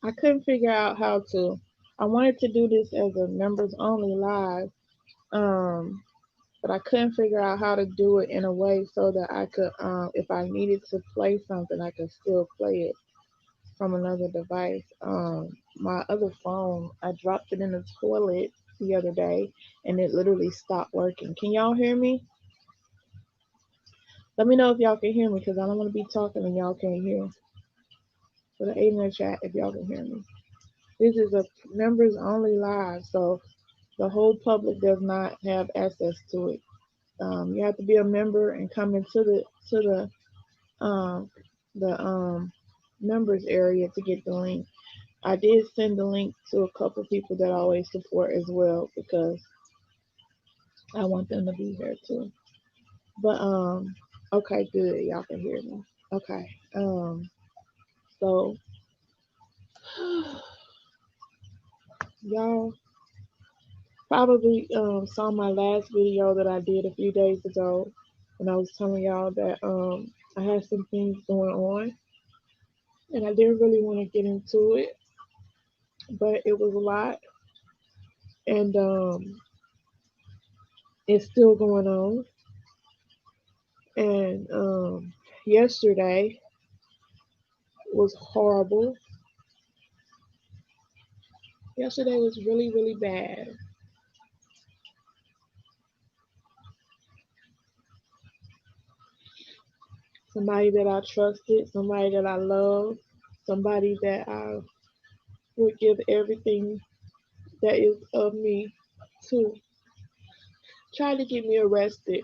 I couldn't figure out how to. I wanted to do this as a members only live, um, but I couldn't figure out how to do it in a way so that I could, if I needed to play something, I could still play it from another device. My other phone, I dropped it in the toilet the other day, and it literally stopped working. Can y'all hear me? Let me know if y'all can hear me, because I don't want to be talking and y'all can't hear. Put an 8 in the chat if y'all can hear me. This is a members only live, so the whole public does not have access to it. You have to be a member and come into um, the members area to get the link. I did send the link to a couple people that I always support as well, because I want them to be here too. But okay, good. Y'all can hear me. Okay. So y'all probably saw my last video that I did a few days ago, and I was telling y'all that I had some things going on, and I didn't really want to get into it, but it was a lot, and it's still going on. And yesterday was horrible. Yesterday was really, really bad. Somebody that I trusted, somebody that I love, somebody that I would give everything that is of me to, tried to get me arrested.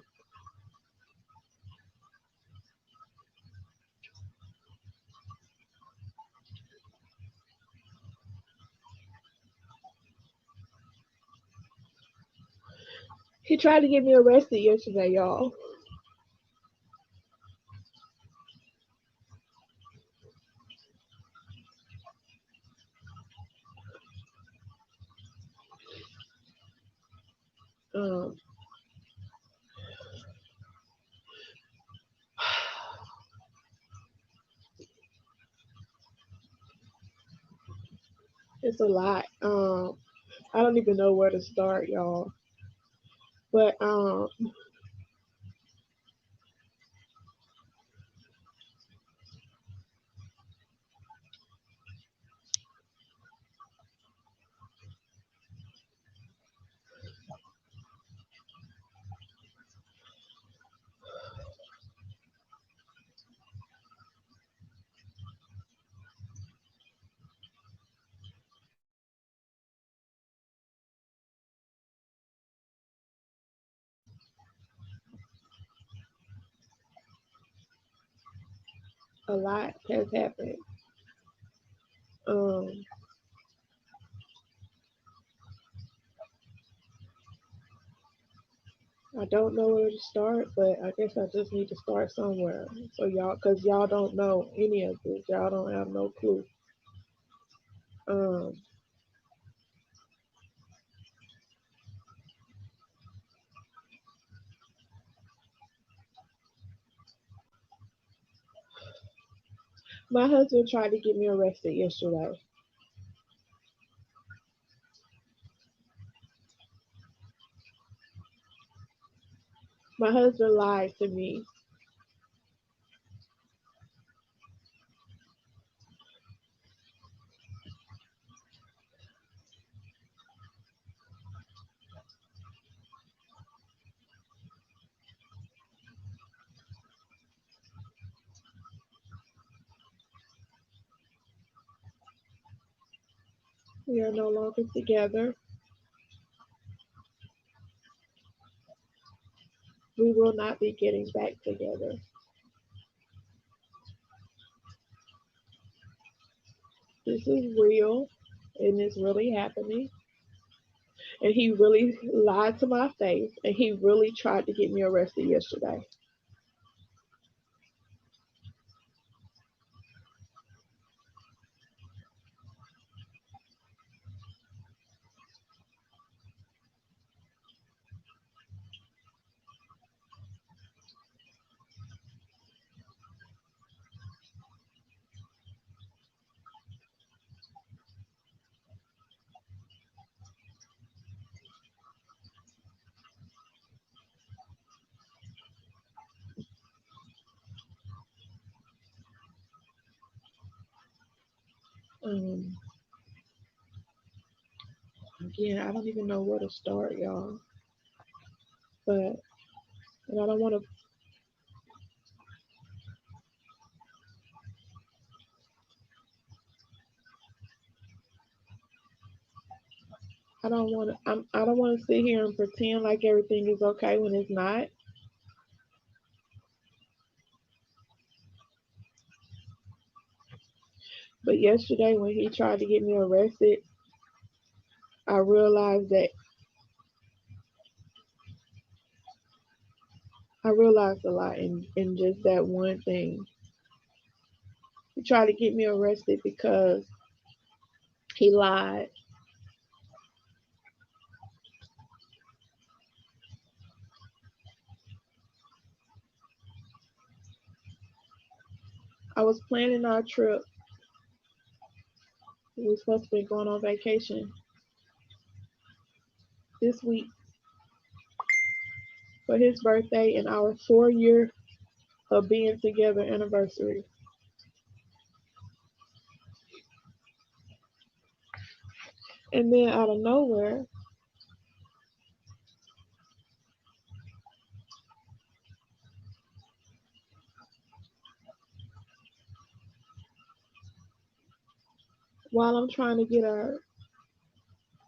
He tried to get me arrested yesterday, y'all. Um, it's a lot. I don't even know where to start, y'all. But a lot has happened. Um, I don't know where to start, but I guess I just need to start somewhere. So y'all, cause y'all don't know any of this, y'all don't have no clue. Um, my husband tried to get me arrested yesterday. My husband lied to me. We are no longer together. We will not be getting back together. This is real, and it's really happening. And he really lied to my face, and he really tried to get me arrested yesterday. Um, Again, I don't even know where to start, y'all. But and I don't want to sit here and pretend like everything is okay when it's not. But yesterday when he tried to get me arrested, I realized a lot in just that one thing. He tried to get me arrested because he lied. I was planning our trip. We were supposed to be going on vacation this week for his birthday and our 4 year of being together anniversary. And then out of nowhere, while I'm trying to get our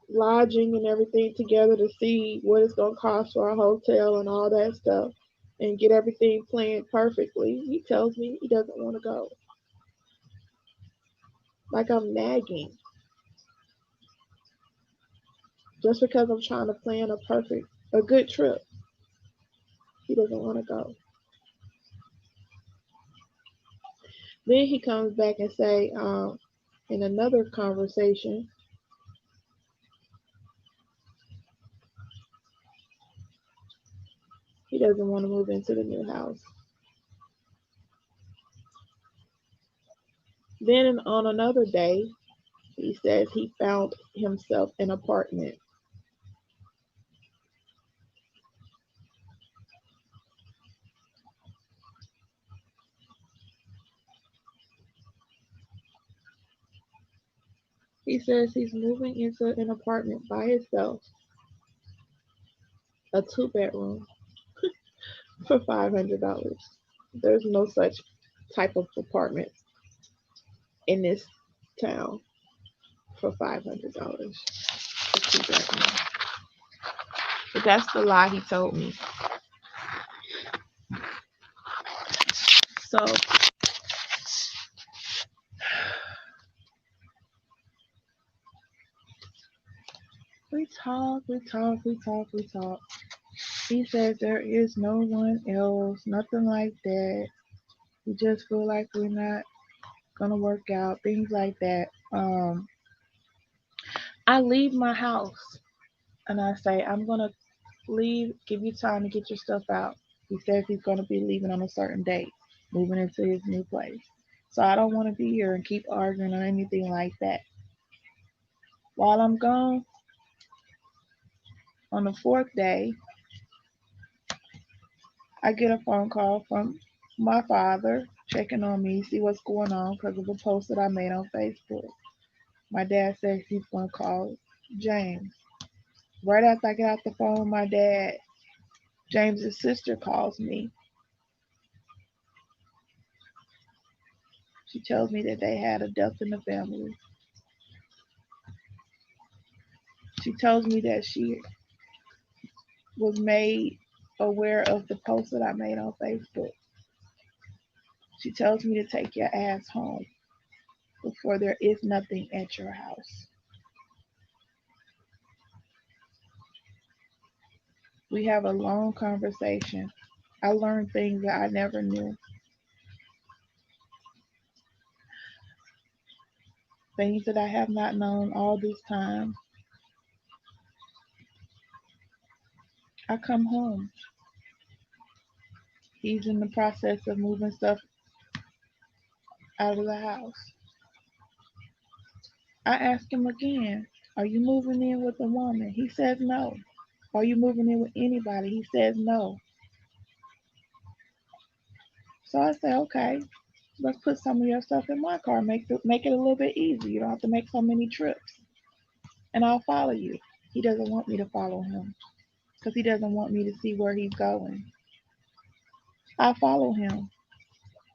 lodging and everything together to see what it's gonna cost for our hotel and all that stuff and get everything planned perfectly, he tells me he doesn't want to go. Like I'm nagging just because I'm trying to plan a good trip. He doesn't want to go. Then he comes back and say, in another conversation, he doesn't want to move into the new house. Then on another day, he says he found himself an apartment. He says he's moving into an apartment by himself, a 2 bedroom for $500. There's no such type of apartment in this town for $500. A 2 bedroom. But that's the lie he told me. So we talk, we talk, we talk, we talk. He says there is no one else, nothing like that. We just feel like we're not gonna work out, things like that. I leave my house and I say I'm gonna leave, give you time to get your stuff out. He says he's gonna be leaving on a certain date, moving into his new place. So I don't want to be here and keep arguing or anything like that. While I'm gone, on the fourth day, I get a phone call from my father checking on me, see what's going on because of a post that I made on Facebook. My dad says he's going to call James. Right after I get off the phone with my dad, James's sister calls me. She tells me that they had a death in the family. She tells me that she was made aware of the post that I made on Facebook. She tells me to take your ass home before there is nothing at your house. We have a long conversation. I learned things that I never knew, things that I have not known all this time. I come home. He's in the process of moving stuff out of the house. I ask him again, are you moving in with a woman? He says no. Are you moving in with anybody? He says no. So I say, okay. Let's put some of your stuff in my car. Make it a little bit easier. You don't have to make so many trips. And I'll follow you. He doesn't want me to follow him because he doesn't want me to see where he's going. I follow him.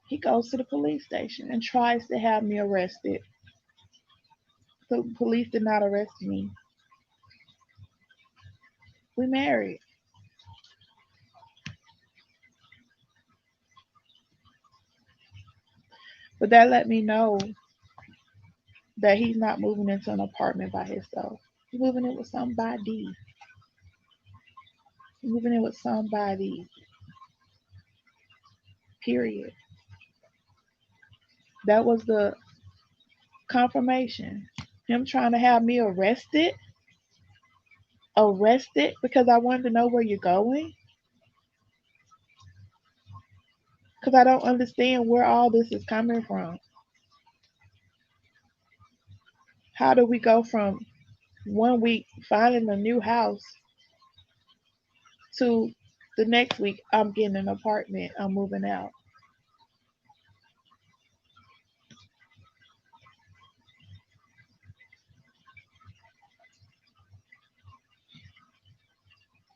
He goes to the police station and tries to have me arrested. The police did not arrest me. We married. But that let me know that he's not moving into an apartment by himself. He's moving in with somebody. He's moving in with somebody. Period. That was the confirmation. Him trying to have me arrested because I wanted to know where you're going. Because I don't understand where all this is coming from. How do we go from 1 week finding a new house to the next week I'm getting an apartment, I'm moving out?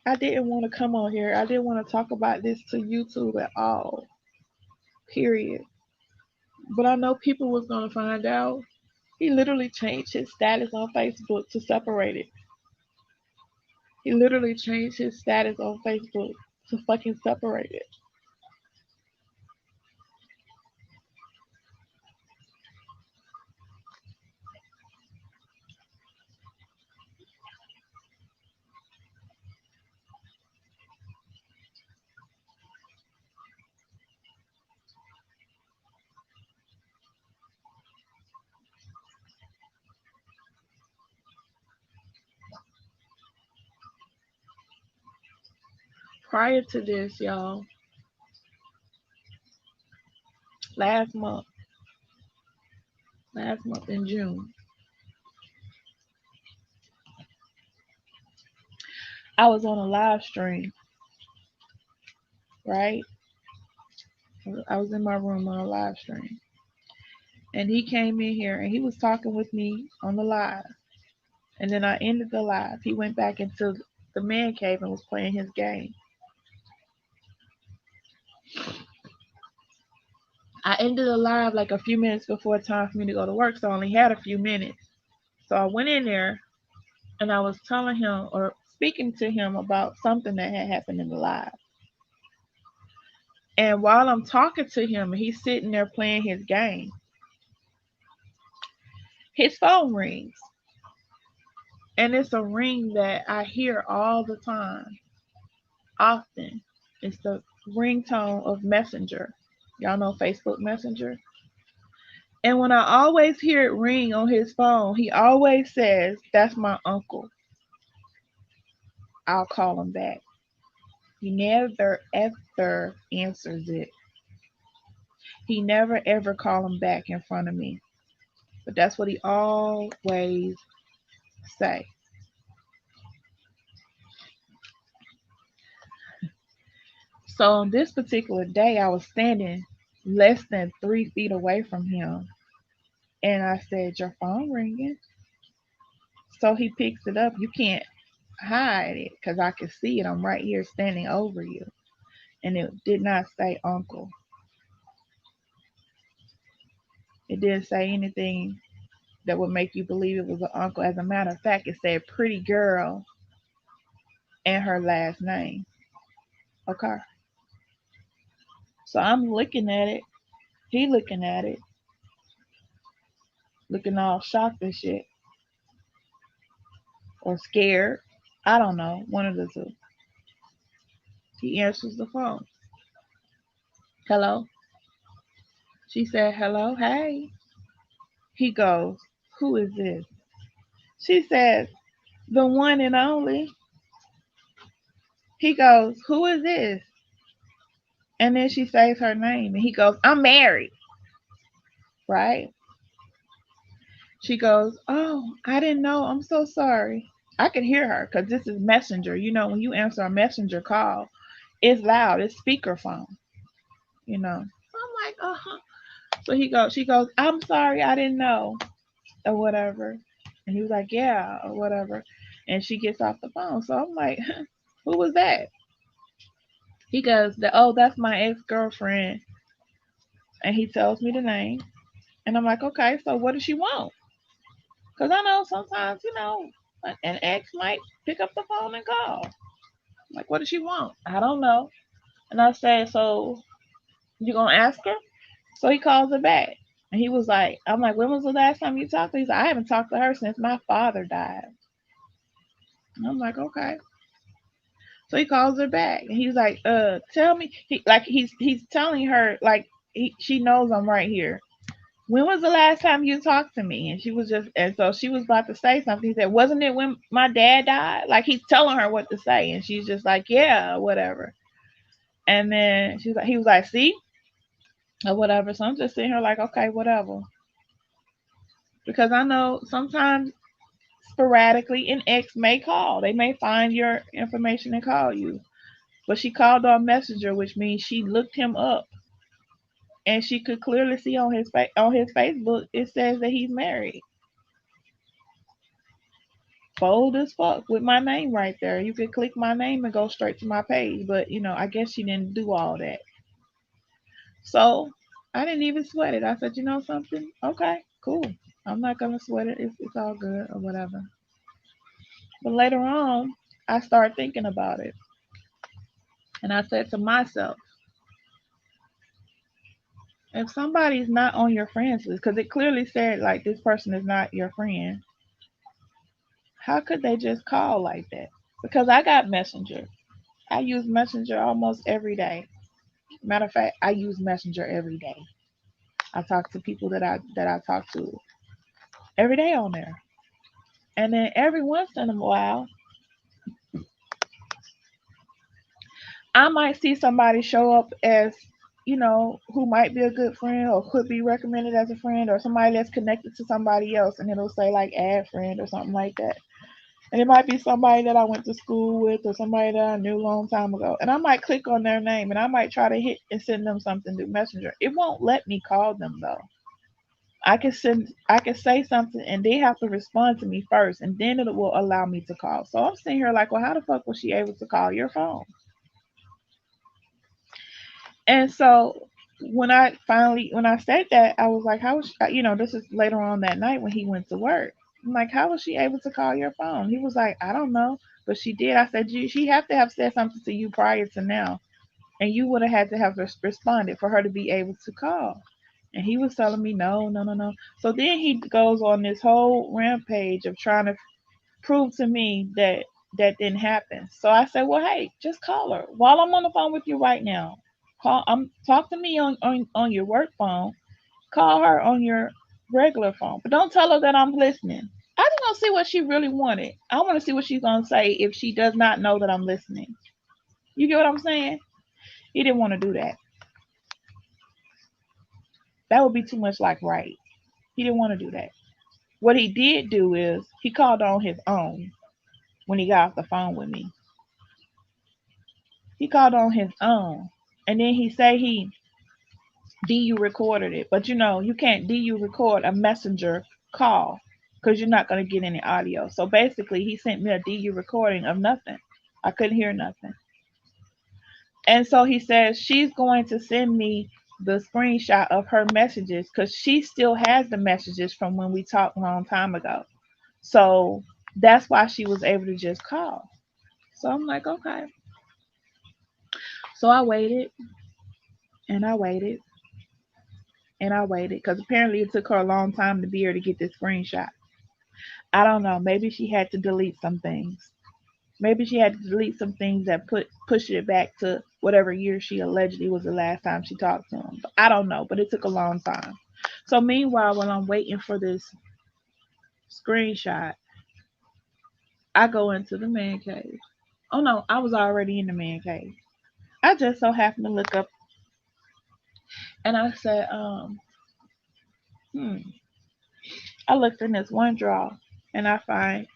I didn't want to come on here. I didn't want to talk about this to YouTube at all. Period. But I know people was gonna find out. He literally changed his status on Facebook to separate it. He literally changed his status on Facebook to fucking separate it. Prior to this, y'all, last month, last month in June, I was on a live stream, right? I was in my room on a live stream. And he came in here and he was talking with me on the live. And then I ended the live. He went back into the man cave and was playing his game. I ended the live like a few minutes before time for me to go to work, so I only had a few minutes. So I went in there and I was telling him or speaking to him about something that had happened in the live. And while I'm talking to him, he's sitting there playing his game. His phone rings. And it's a ring that I hear all the time, often. It's the ringtone of Messenger. Y'all know Facebook Messenger? And when I always hear it ring on his phone, he always says, "That's my uncle. I'll call him back." He never ever answers it. He never ever call him back in front of me. But that's what he always say. So on this particular day, I was standing less than 3 feet away from him. And I said, "Your phone ringing." So he picks it up. You can't hide it because I can see it. I'm right here standing over you. And it did not say uncle. It didn't say anything that would make you believe it was an uncle. As a matter of fact, it said pretty girl and her last name. Okay. So I'm looking at it. He looking at it. Looking all shocked and shit. Or scared. I don't know. One of the two. He answers the phone. "Hello?" She said, "Hello, hey." He goes, "Who is this?" She says, "The one and only." He goes, "Who is this?" And then she says her name. And he goes, "I'm married." Right? She goes, "Oh, I didn't know. I'm so sorry." I can hear her because this is Messenger. You know, when you answer a Messenger call, it's loud. It's speakerphone. I'm like, "Uh-huh." So she goes, I'm sorry, I didn't know, or whatever. And he was like, yeah, or whatever. And she gets off the phone. So I'm like, who was that? He goes, oh, that's my ex girlfriend. And he tells me the name. And I'm like, okay, so what does she want? Because I know sometimes, an ex might pick up the phone and call. I'm like, what does she want? I don't know. And I said, so you going to ask her? So he calls her back. And he was like, I'm like, when was the last time you talked to her? He's like, I haven't talked to her since my father died. And I'm like, okay. So he calls her back. And he's like, tell me. He's telling her, like, she knows I'm right here. When was the last time you talked to me? And she was just, and so she was about to say something. He said, wasn't it when my dad died? Like, he's telling her what to say. And she's just like, yeah, whatever. And then he was like, see, or whatever. So I'm just sitting here like, okay, whatever. Because I know sometimes sporadically an ex may call. They may find your information and call you. But she called on Messenger, which means she looked him up. And she could clearly see on his Facebook it says that he's married. Bold as fuck with my name right there. You could click my name and go straight to my page. But I guess she didn't do all that. So I didn't even sweat it. I said, you know something? Okay, cool. I'm not gonna sweat it. It's all good or whatever. But later on, I started thinking about it. And I said to myself, if somebody's not on your friends list, because it clearly said like this person is not your friend, how could they just call like that? Because I got Messenger. I use Messenger almost every day. Matter of fact, I use Messenger every day. I talk to people that I talk to every day on there. And then every once in a while, I might see somebody show up as, who might be a good friend or could be recommended as a friend or somebody that's connected to somebody else and it'll say like add friend or something like that. And it might be somebody that I went to school with or somebody that I knew a long time ago. And I might click on their name and I might try to hit and send them something through Messenger. It won't let me call them though. I can say something and they have to respond to me first and then it will allow me to call. So I'm sitting here like, well, how the fuck was she able to call your phone? And so when I said that, I was like, how was she, this is later on that night when he went to work. I'm like, how was she able to call your phone? He was like, I don't know, but she did. I said, she have to have said something to you prior to now, and you would have had to have responded for her to be able to call. And he was telling me, no, no, no, no. So then he goes on this whole rampage of trying to prove to me that that didn't happen. So I said, well, hey, just call her while I'm on the phone with you right now. Talk to me on your work phone. Call her on your regular phone, but don't tell her that I'm listening. I just want to see what she really wanted. I want to see what she's gonna say if she does not know that I'm listening. You get what I'm saying? He didn't want to do that. That would be too much like right. He didn't want to do that. What he did do is he called on his own when he got off the phone with me. He called on his own. And then he say he DU recorded it. But you can't DU record a messenger call because you're not going to get any audio. So basically, he sent me a DU recording of nothing. I couldn't hear nothing. And so he says she's going to send me the screenshot of her messages because she still has the messages from when we talked a long time ago. So that's why she was able to just call. So I'm like, okay. So I waited and I waited and I waited because apparently it took her a long time to be able to get this screenshot. I don't know. Maybe she had to delete some things. Maybe she had to delete some things that pushed it back to whatever year she allegedly was the last time she talked to him. I don't know, but it took a long time. So meanwhile, while I'm waiting for this screenshot, I go into the man cave. Oh no, I was already in the man cave. I just so happened to look up and I said, hmm. I looked in this one drawer and I find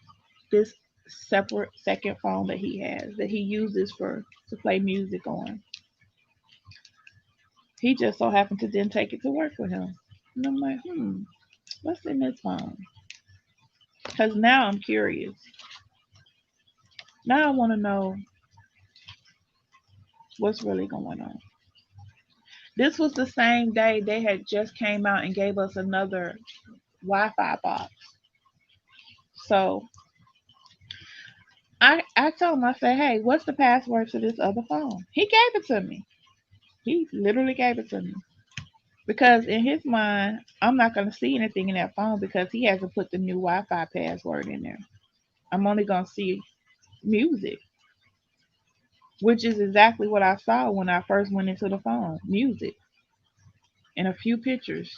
this separate second phone that he has that he uses for to play music on. He just so happened to then take it to work with him. And I'm like, what's in this phone? Because now I'm curious. Now I want to know what's really going on. This was the same day they had just came out and gave us another Wi-Fi box. So I told him, I said, hey, what's the password to this other phone? He gave it to me. He literally gave it to me. Because in his mind, I'm not going to see anything in that phone because he hasn't put the new Wi-Fi password in there. I'm only going to see music, which is exactly what I saw when I first went into the phone. Music and a few pictures.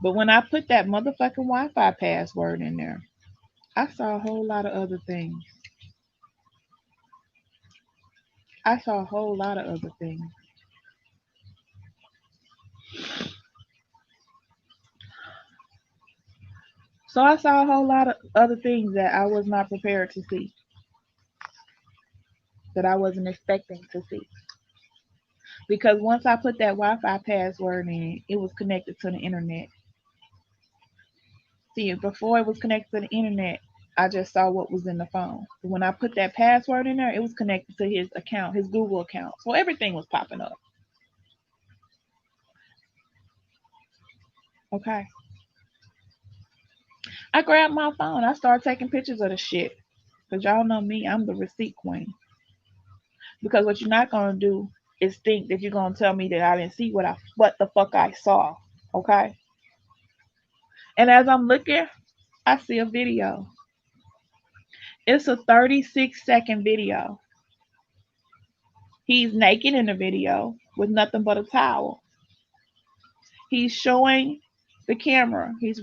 But when I put that motherfucking Wi-Fi password in there, I saw a whole lot of other things. I saw a whole lot of other things. So I saw a whole lot of other things that I was not prepared to see, that I wasn't expecting to see. Because once I put that Wi-Fi password in, it was connected to the internet. See, before it was connected to the internet, I just saw what was in the phone. But when I put that password in there, it was connected to his account, his Google account. So everything was popping up. Okay. I grabbed my phone. I started taking pictures of the shit. Because y'all know me, I'm the receipt queen. Because what you're not going to do is think that you're going to tell me that I didn't see what the fuck I saw. Okay? And as I'm looking, I see a video. It's a 36-second video. He's naked in the video with nothing but a towel. He's showing the camera. He's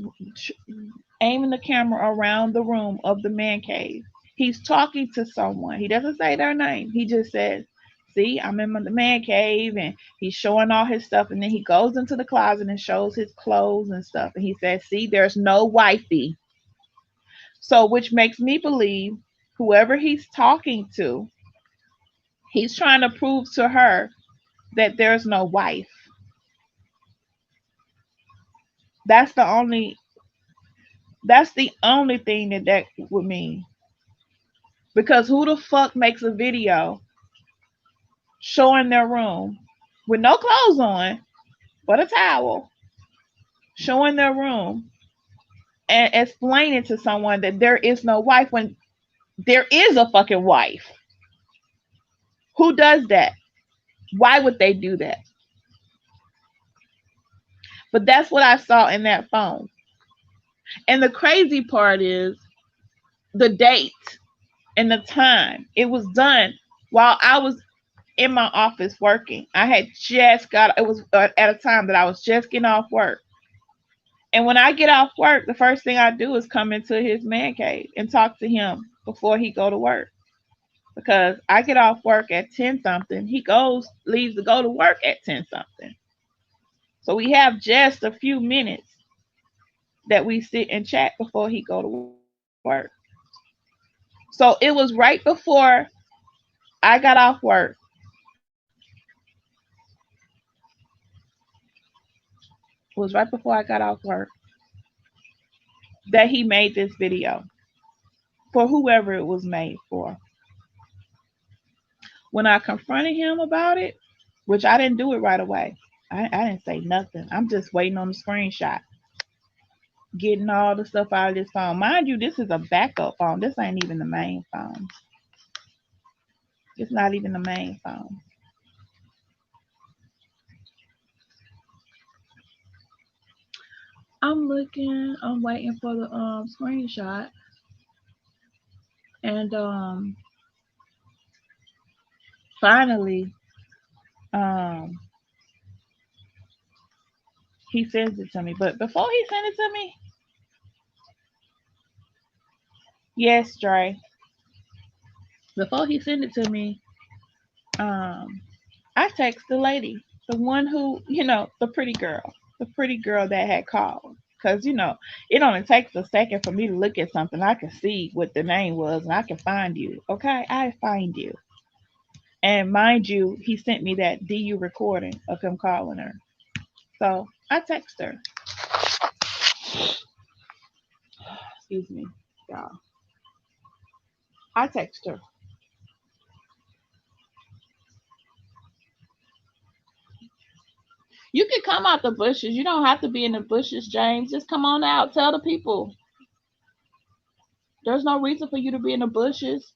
aiming the camera around the room of the man cave. He's talking to someone. He doesn't say their name. He just says, see, I'm in the man cave, and he's showing all his stuff. And then he goes into the closet and shows his clothes and stuff. And he says, see, there's no wifey. So, which makes me believe whoever he's talking to, he's trying to prove to her that there's no wife. That's the only thing that would mean. Because who the fuck makes a video showing their room with no clothes on but a towel, showing their room and explaining to someone that there is no wife when there is a fucking wife? Who does that? Why would they do that? But that's what I saw in that phone. And the crazy part is the date and the time. It was done while I was in my office working. I had just it was at a time that I was just getting off work. And when I get off work, the first thing I do is come into his man cave and talk to him before he go to work. Because I get off work at 10 something. He leaves to go to work at 10 something. So we have just a few minutes that we sit and chat before he go to work. So it was right before I got off work. It was right before I got off work that he made this video for whoever it was made for. When I confronted him about it, which I didn't do it right away, I didn't say nothing. I'm just waiting on the screenshot, getting all the stuff out of this phone. Mind you, this is a backup phone. This ain't even the main phone. It's not even the main phone. I'm looking, I'm waiting for the screenshot. And finally, he sends it to me. But before he sent it to me, yes, Dre. Before he sent it to me, I text the lady, the one who, the pretty girl that had called. Because, it only takes a second for me to look at something. I can see what the name was and I can find you. Okay, I find you. And mind you, he sent me that DU recording of him calling her. So I text her. Excuse me, y'all. I text her. You can come out the bushes. You don't have to be in the bushes, James. Just come on out. Tell the people. There's no reason for you to be in the bushes.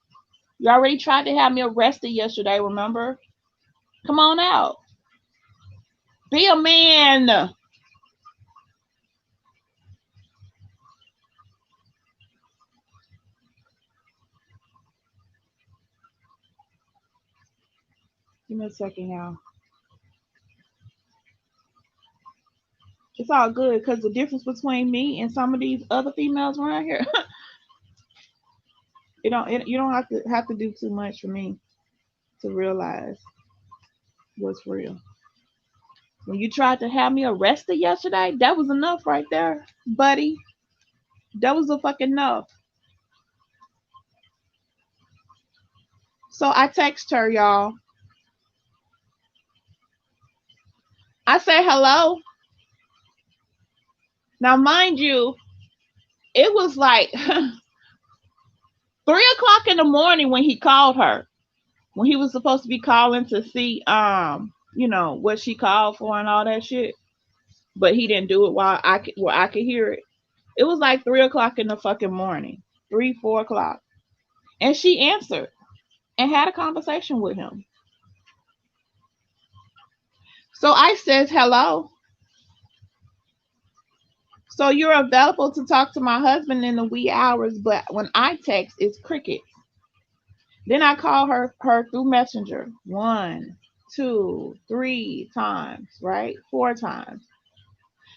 You already tried to have me arrested yesterday, remember? Come on out. Be a man. Give me a second, y'all. It's all good because the difference between me and some of these other females around here, you don't have to do too much for me to realize what's real. When you tried to have me arrested yesterday, that was enough right there, buddy. That was a fucking enough. So I text her, y'all. I say hello. Now, mind you, it was like 3 o'clock in the morning when he called her. When he was supposed to be calling to see, what she called for and all that shit. But he didn't do it while I could hear it. It was like 3 o'clock in the fucking morning, 3, 4 o'clock, and she answered and had a conversation with him. So I says hello. So you're available to talk to my husband in the wee hours, but when I text, it's cricket. Then I call her through Messenger 1, 2, 3 times, right? 4 times.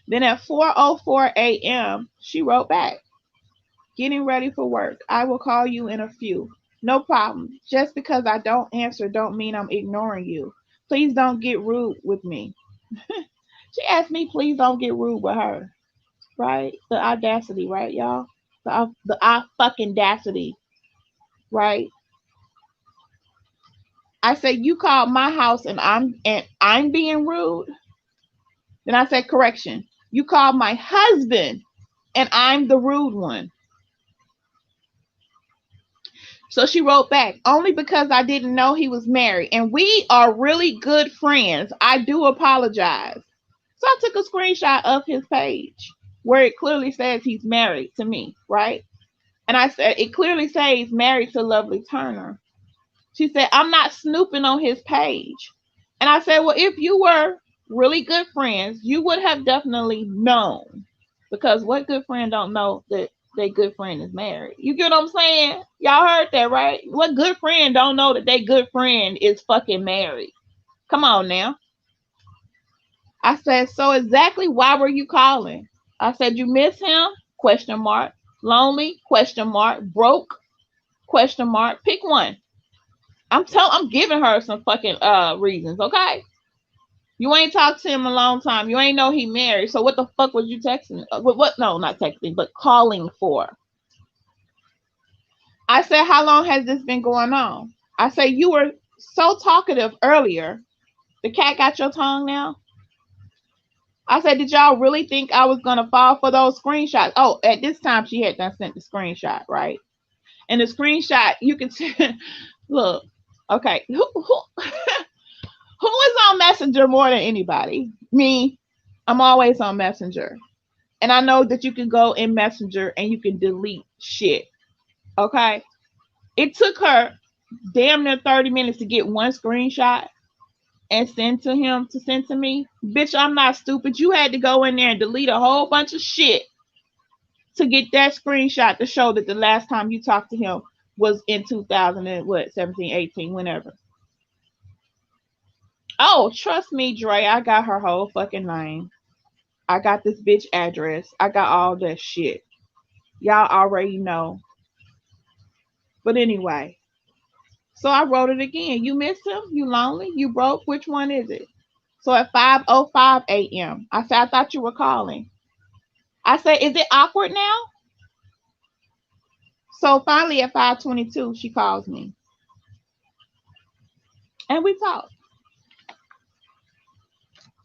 Then at 4:04 a.m., she wrote back, getting ready for work. I will call you in a few. No problem. Just because I don't answer don't mean I'm ignoring you. Please don't get rude with me. She asked me, please don't get rude with her. Right? The audacity, right, y'all? The fucking audacity, right? I said, you called my house and I'm being rude. Then I said, correction. You called my husband and I'm the rude one. So she wrote back, only because I didn't know he was married. And we are really good friends. I do apologize. So I took a screenshot of his page where it clearly says he's married to me, right? And I said, it clearly says married to Lovely Turner. She said, I'm not snooping on his page. And I said, well, if you were really good friends, you would have definitely known. Because what good friend don't know that their good friend is married? You get what I'm saying? Y'all heard that, right? What good friend don't know that their good friend is fucking married? Come on now. I said, so exactly why were you calling? I said, you miss him? Question mark. Lonely? Question mark. Broke? Question mark. Pick one. I'm giving her some fucking reasons, okay? You ain't talked to him a long time. You ain't know he married. So what the fuck was you texting? What? No, not texting, but calling for. I said, how long has this been going on? I said, you were so talkative earlier. The cat got your tongue now? I said, did y'all really think I was going to fall for those screenshots? Oh, at this time, she had done sent the screenshot, right? And the screenshot, you can see, look, okay, who is on Messenger more than anybody? Me. I'm always on Messenger. And I know that you can go in Messenger and you can delete shit. Okay? It took her damn near 30 minutes to get one screenshot and send to him to send to me. Bitch, I'm not stupid. You had to go in there and delete a whole bunch of shit to get that screenshot to show that the last time you talked to him was in 17, 18, whenever. Oh, trust me, Dre, I got her whole fucking name. I got this bitch address. I got all that shit. Y'all already know. But anyway, so I wrote it again. You miss him? You lonely? You broke? Which one is it? So at 5:05 a.m., I said, I thought you were calling. I said, is it awkward now? So finally at 5:22, she calls me. And we talk.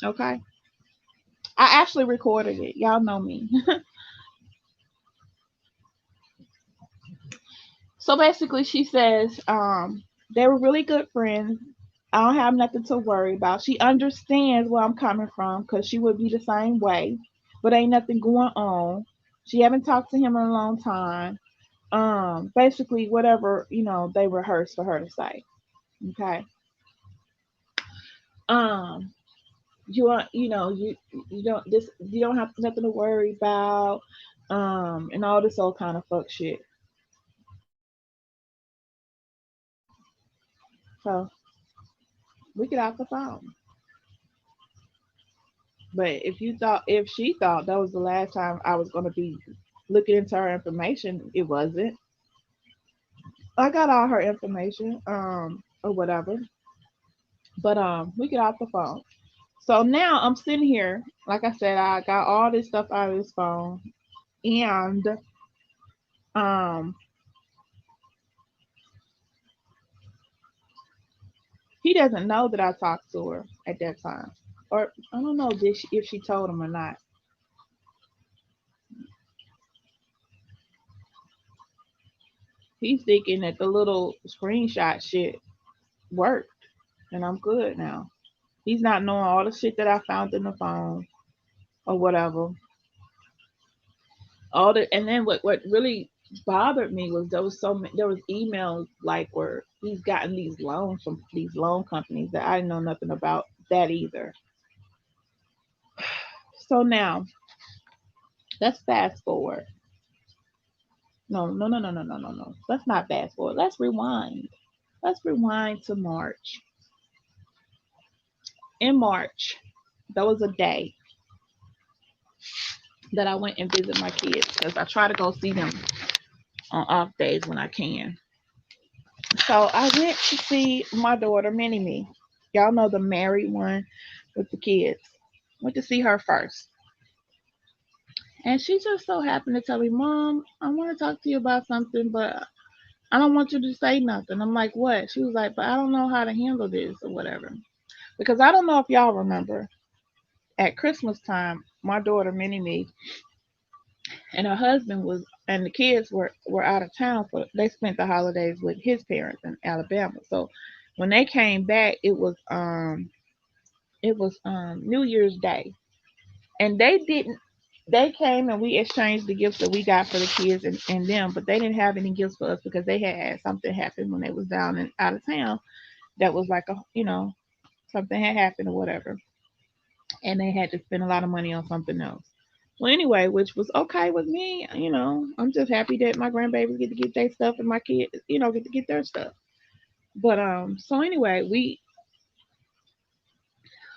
Okay? I actually recorded it. Y'all know me. So basically, she says, they were really good friends. I don't have nothing to worry about. She understands where I'm coming from because she would be the same way, but ain't nothing going on. She haven't talked to him in a long time. Basically, whatever they rehearsed for her to say. Okay. Um, you want you don't this you don't have nothing to worry about, and all this old kind of fuck shit. So we get off the phone. But if she thought that was the last time I was gonna be looking into her information, it wasn't. I got all her information, or whatever. But we get off the phone. So now I'm sitting here, like I said, I got all this stuff out of this phone, and um he doesn't know that I talked to her at that time, or I don't know if she told him or not. He's thinking that the little screenshot shit worked, and I'm good now. He's not knowing all the shit that I found in the phone or whatever. And then what really bothered me was there was emails like where he's gotten these loans from these loan companies that I didn't know nothing about that either. So now let's fast forward. No, no, no, no, no, no, no, no. Let's not fast forward. Let's rewind. Let's rewind to March. In March, there was a day that I went and visit my kids because I try to go see them on off days when I can. So I went to see my daughter, Mini Me. Y'all know the married one with the kids. Went to see her first. And she just so happened to tell me, Mom, I want to talk to you about something, but I don't want you to say nothing. I'm like, what? She was like, but I don't know how to handle this or whatever. Because I don't know if y'all remember, at Christmas time, my daughter, Mini Me, and her husband and the kids were out of town they spent the holidays with his parents in Alabama. So when they came back, it was New Year's Day, and they came and we exchanged the gifts that we got for the kids and them, but they didn't have any gifts for us because they had something happen when they was down and out of town that was like something had happened or whatever, and they had to spend a lot of money on something else. Well, anyway, which was okay with me. I'm just happy that my grandbabies get to get their stuff and my kids, get to get their stuff. But so anyway,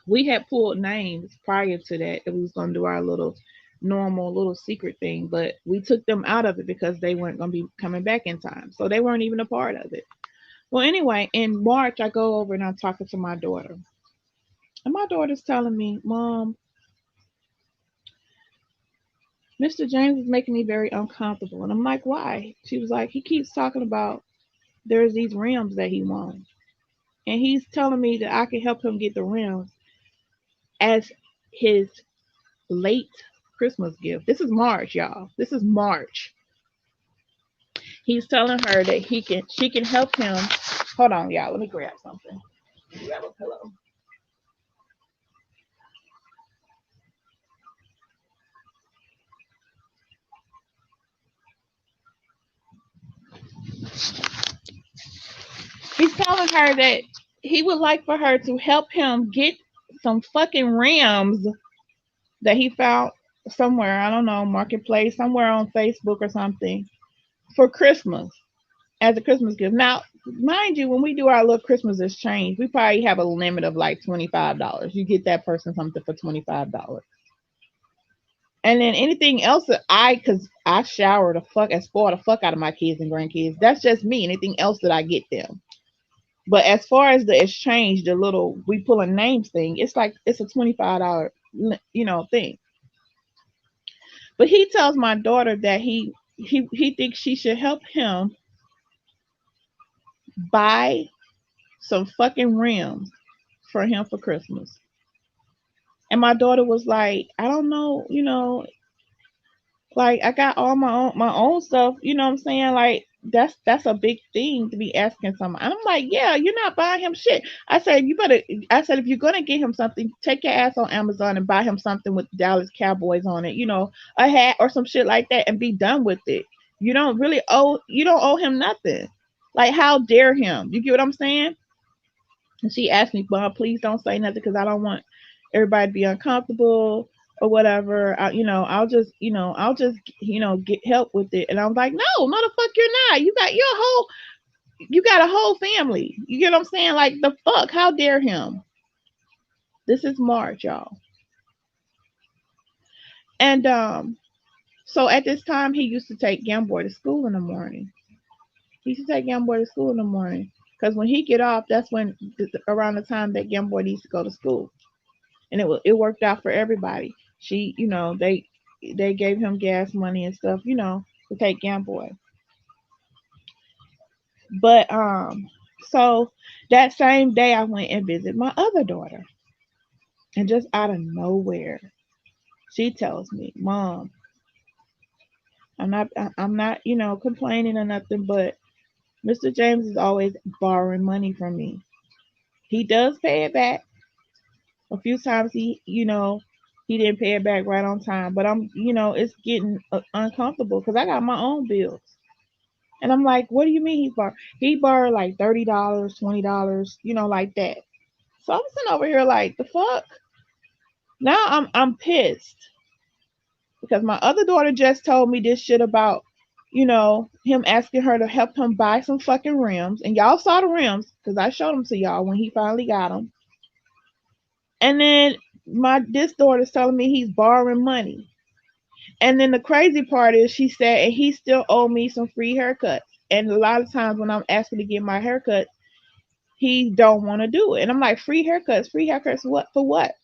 we had pulled names prior to that we was gonna do our little normal little secret thing, but we took them out of it because they weren't gonna be coming back in time, so they weren't even a part of it. Well, anyway, in March I go over and I'm talking to my daughter, and my daughter's telling me, Mom, Mr. James is making me very uncomfortable. And I'm like, why? She was like, he keeps talking about there's these rims that he wants. And he's telling me that I can help him get the rims as his late Christmas gift. This is March, y'all. This is March. He's telling her that she can help him. Hold on, y'all. Let me grab something. Grab a pillow. He's telling her that he would like for her to help him get some fucking rims that he found somewhere, I don't know, marketplace, somewhere on Facebook or something, for Christmas as a Christmas gift. Now, mind you, when we do our little Christmas exchange, we probably have a limit of like $25. You get that person something for $25. And then anything else that cause I shower the fuck and spoil the fuck out of my kids and grandkids. That's just me. Anything else that I get them. But as far as the exchange, the little we pulling names thing, it's a $25, thing. But he tells my daughter that he thinks she should help him buy some fucking rims for him for Christmas. And my daughter was like, I don't know, like I got all my own stuff, you know what I'm saying? Like that's a big thing to be asking someone. And I'm like, yeah, you're not buying him shit. I said if you're gonna get him something, take your ass on Amazon and buy him something with Dallas Cowboys on it, a hat or some shit like that and be done with it. You don't owe him nothing. Like how dare him? You get what I'm saying? And she asked me, "Well, please don't say nothing because I don't want everybody to be uncomfortable or whatever. I'll just, get help with it." And I was like, "No, no, the fuck you're not. You got a whole family. You get what I'm saying? Like the fuck? How dare him? This is March, y'all." And so at this time, he used to take Gamboy to school in the morning. He used to take Gamboy to school in the morning because when he get off, that's when around the time that Gamboy needs to go to school. And it worked out for everybody. They gave him gas money and stuff, to take Gamboy. But so that same day I went and visited my other daughter, and just out of nowhere, she tells me, "Mom, I'm not complaining or nothing, but Mr. James is always borrowing money from me. He does pay it back. A few times he didn't pay it back right on time, but it's getting uncomfortable because I got my own bills." And I'm like, "What do you mean he borrowed like $30, $20, like that." So I'm sitting over here like, the fuck. Now I'm pissed because my other daughter just told me this shit about him asking her to help him buy some fucking rims, and y'all saw the rims because I showed them to y'all when he finally got them. And then my this daughter's telling me he's borrowing money. And then the crazy part is she said, and he still owe me some free haircuts. And a lot of times when I'm asking to get my haircut, he don't want to do it. And I'm like, free haircuts, what for what?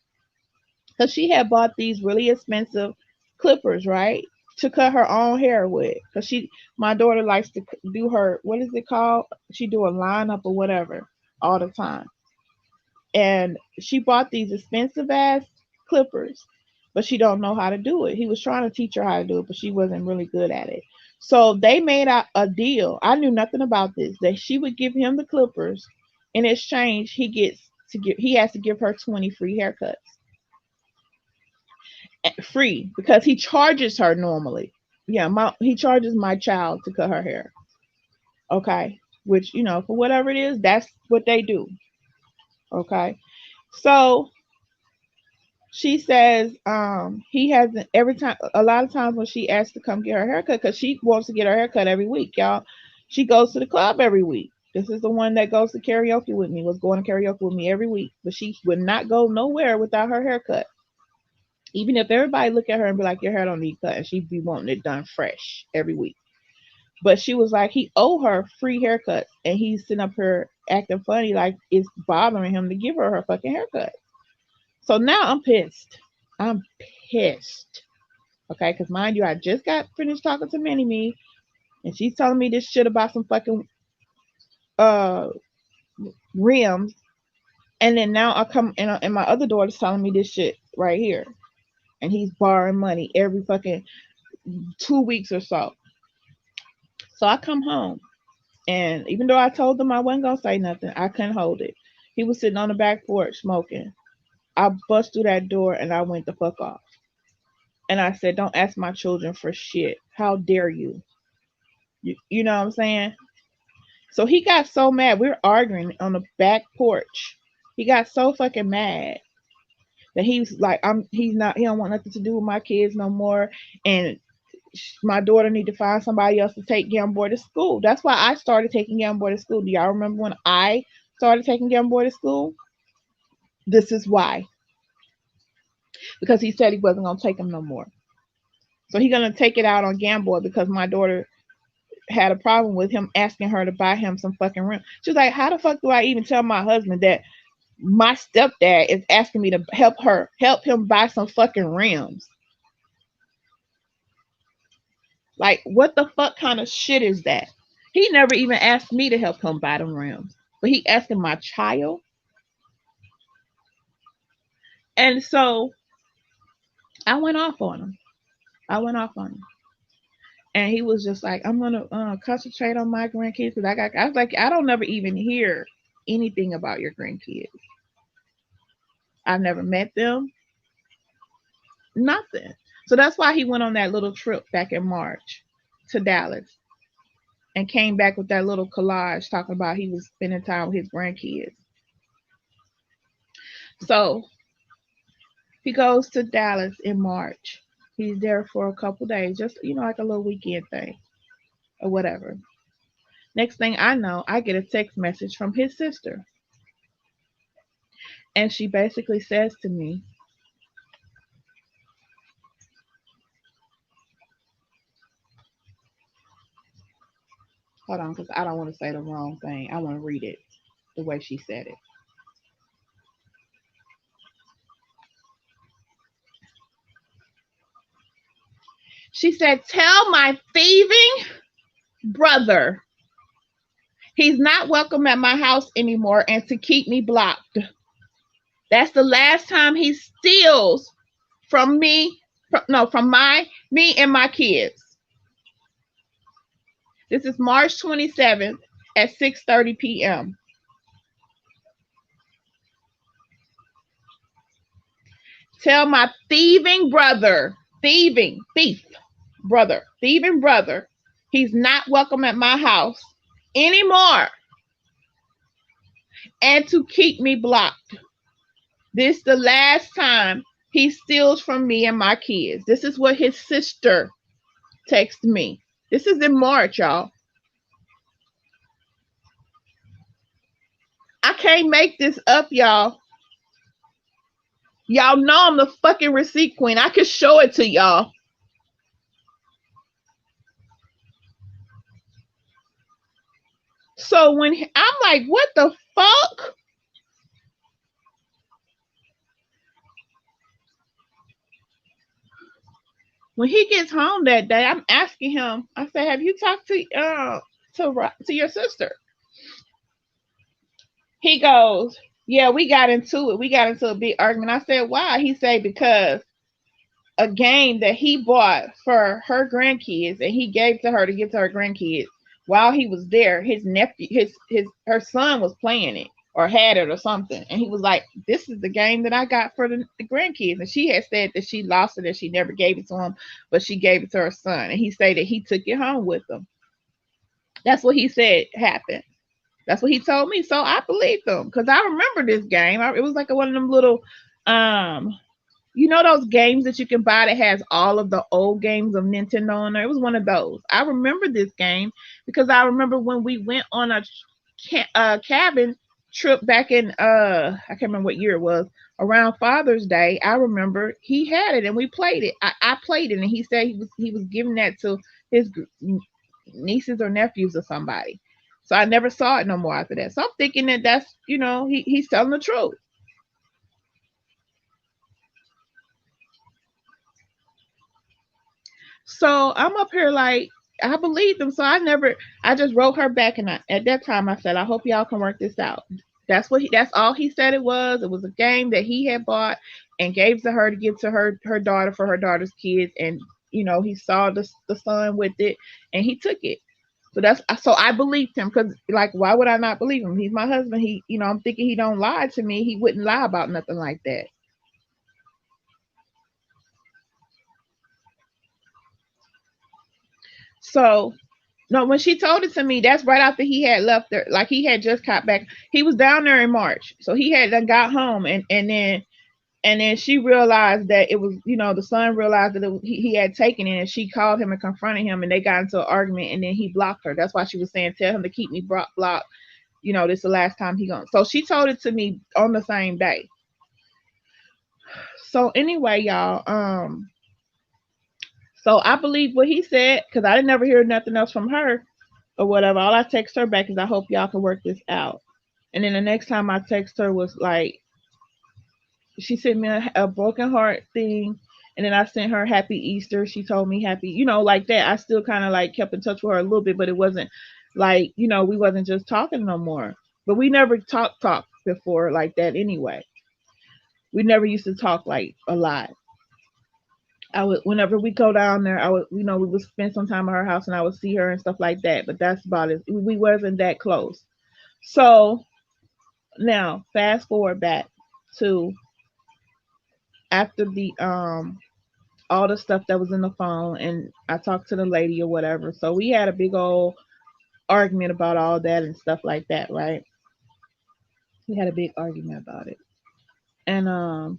Because she had bought these really expensive clippers, right, to cut her own hair with. Because my daughter likes to do her, what is it called? She do a lineup or whatever all the time. And she bought these expensive ass clippers, but she don't know how to do it. He was trying to teach her how to do it, but she wasn't really good at it. So they made out a deal. I knew nothing about this. That she would give him the clippers. In exchange, he has to give her 20 free haircuts. Free because he charges her normally. Yeah, he charges my child to cut her hair. Okay. Which, for whatever it is, that's what they do. Okay. So she says he hasn't every time a lot of times when she asks to come get her haircut because she wants to get her haircut every week, y'all. She goes to the club every week. This is the one that goes to karaoke with me, was going to karaoke with me every week, but she would not go nowhere without her haircut. Even if everybody look at her and be like, your hair don't need cut, and she'd be wanting it done fresh every week. But she was like, he owe her free haircuts, and he's sitting up here acting funny like it's bothering him to give her fucking haircut. So now I'm pissed. I'm pissed. Okay, because mind you, I just got finished talking to Minnie Me, and she's telling me this shit about some fucking uh rims, and then now I come and my other daughter's telling me this shit right here, and he's borrowing money every fucking 2 weeks or so. So I come home, and even though I told them I wasn't gonna say nothing, I couldn't hold it. He was sitting on the back porch smoking. I bust through that door and I went the fuck off. And I said, "Don't ask my children for shit. How dare you?" You know what I'm saying? So he got so mad. We were arguing on the back porch. He got so fucking mad that he was like, he don't want nothing to do with my kids no more. And my daughter need to find somebody else to take Gamboy to school. That's why I started taking Gamboy to school. Do y'all remember when I started taking Gamboy to school? This is why. Because he said he wasn't gonna take him no more. So he's gonna take it out on Gamboy because my daughter had a problem with him asking her to buy him some fucking rim. She was like, "How the fuck do I even tell my husband that my stepdad is asking me to help him buy some fucking rims?" Like, what the fuck kind of shit is that? He never even asked me to help him buy them rims, but he asking my child. And so I went off on him. I went off on him. And he was just like, I'm gonna concentrate on my grandkids because I was like, I don't never even hear anything about your grandkids. I've never met them, nothing. So that's why he went on that little trip back in March to Dallas and came back with that little collage talking about he was spending time with his grandkids. So he goes to Dallas in March. He's there for a couple days, just like a little weekend thing or whatever. Next thing I know, I get a text message from his sister. And she basically says to me, hold on, because I don't want to say the wrong thing. I want to read it the way she said it. She said, tell my thieving brother he's not welcome at my house anymore and to keep me blocked. That's the last time he steals from me, from me and my kids. This is March 27th at 6:30 p.m. Tell my thieving brother, thieving brother, he's not welcome at my house anymore and to keep me blocked. This is the last time he steals from me and my kids. This is what his sister texted me. This is in March, y'all. I can't make this up, y'all. Y'all know I'm the fucking receipt queen. I can show it to y'all. So when I'm like, what the fuck? When he gets home that day, I'm asking him. I said, "Have you talked to your sister?" He goes, "Yeah, we got into it. We got into a big argument." I said, "Why?" He said, "Because a game that he bought for her grandkids and he gave to her to give to her grandkids while he was there, his nephew, her son was playing it or had it or something, and he was like, this is the game that I got for the grandkids." And she had said that she lost it and she never gave it to him, but she gave it to her son, and he said that he took it home with him. That's what he said happened. That's what he told me. So I believed him because I remember this game. It was like one of them little those games that you can buy that has all of the old games of Nintendo on there? It was one of those. I remember this game because I remember when we went on a cabin trip back in I can't remember what year it was, around Father's Day. I remember he had it and we played it. I played it and he said he was giving that to his nieces or nephews or somebody. So I never saw it no more after that. So I'm thinking that that's he's telling the truth. So I'm up here like I believed him. So I just wrote her back and at that time I said, I hope y'all can work this out. That's all he said it was. It was a game that he had bought and gave to her to give to her daughter for her daughter's kids. And he saw the son with it and he took it. So I believed him because like why would I not believe him? He's my husband. I'm thinking he don't lie to me. He wouldn't lie about nothing like that. So no, when she told it to me, that's right after he had left there. Like he had just got back. He was down there in March, so he had done got home, and then she realized that it was, the son realized that he had taken it, and she called him and confronted him, and they got into an argument, and then he blocked her. That's why she was saying, "Tell him to keep me blocked. This is the last time he gonna." So she told it to me on the same day. So anyway, y'all, so I believe what he said because I didn't ever hear nothing else from her or whatever. All I text her back is I hope y'all can work this out. And then the next time I text her was like, she sent me a broken heart thing. And then I sent her happy Easter. She told me happy, like that. I still kind of like kept in touch with her a little bit, but it wasn't like, we wasn't just talking no more. But we never talked before like that anyway. We never used to talk like a lot. I would, whenever we go down there, I would, we would spend some time at her house and I would see her and stuff like that. But that's about it. We wasn't that close. So now fast forward back to after the all the stuff that was in the phone, and I talked to the lady or whatever. So we had a big old argument about all that and stuff like that, right? We had a big argument about it. And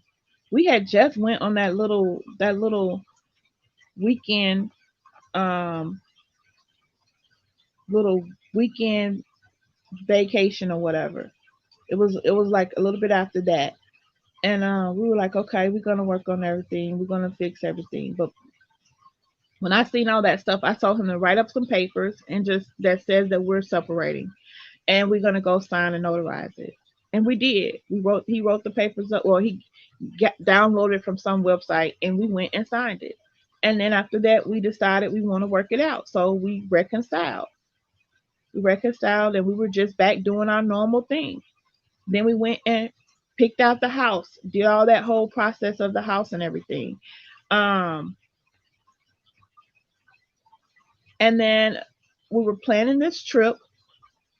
we had just went on that little weekend um little weekend vacation or whatever. It was like a little bit after that. And we were like, okay, we're gonna work on everything. We're gonna fix everything. But when I seen all that stuff, I told him to write up some papers and just that says that we're separating and we're gonna go sign and notarize it. And we did. He wrote the papers up. Well, he downloaded from some website, and we went and signed it. And then after that, we decided we want to work it out. So we reconciled. We reconciled, and we were just back doing our normal thing. Then we went and picked out the house, did all that whole process of the house and everything. Um, and then we were planning this trip,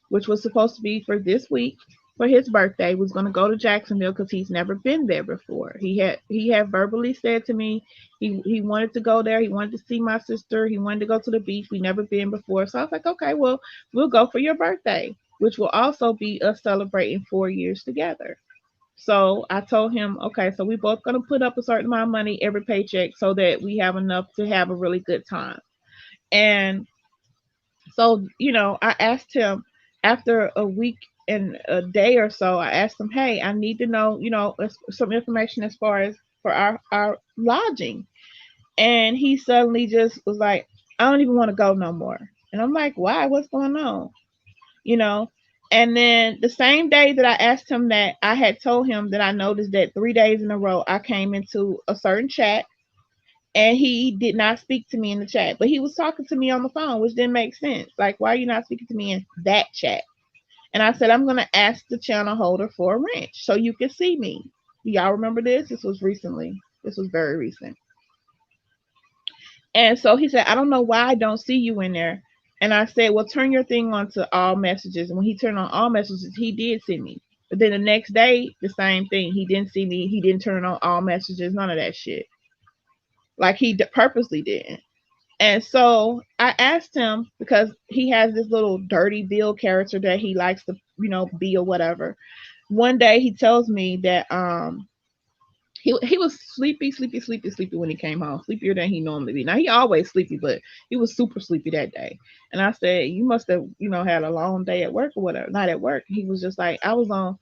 which was supposed to be for this week for his birthday. Was going to go to Jacksonville because he's never been there before. He had verbally said to me he wanted to go there. He wanted to see my sister. He wanted to go to the beach. We never been before. So I was like, okay, well, we'll go for your birthday, which will also be us celebrating 4 years together. So I told him, okay, so we both gonna put up a certain amount of money every paycheck so that we have enough to have a really good time. And so, I asked him after a week and a day or so, I asked him, hey, I need to know, some information as far as for our lodging. And he suddenly just was like, I don't even want to go no more. And I'm like, why? What's going on? You know? And then the same day that I asked him that, I had told him that I noticed that 3 days in a row I came into a certain chat and he did not speak to me in the chat, but he was talking to me on the phone, which didn't make sense. Like, why are you not speaking to me in that chat? And I said, I'm going to ask the channel holder for a wrench so you can see me. Do y'all remember this? This was recently. This was very recent. And so he said, I don't know why I don't see you in there. And I said, well, turn your thing on to all messages. And when he turned on all messages, he did see me. But then the next day, the same thing. He didn't see me. He didn't turn on all messages. None of that shit. Like he purposely didn't. And so I asked him because he has this little dirty Bill character that he likes to, be or whatever. One day he tells me that he was sleepy, sleepy, sleepy, sleepy when he came home, sleepier than he normally be. Now he always sleepy, but he was super sleepy that day. And I said, you must have, had a long day at work or whatever. Not at work. He was just like, I was on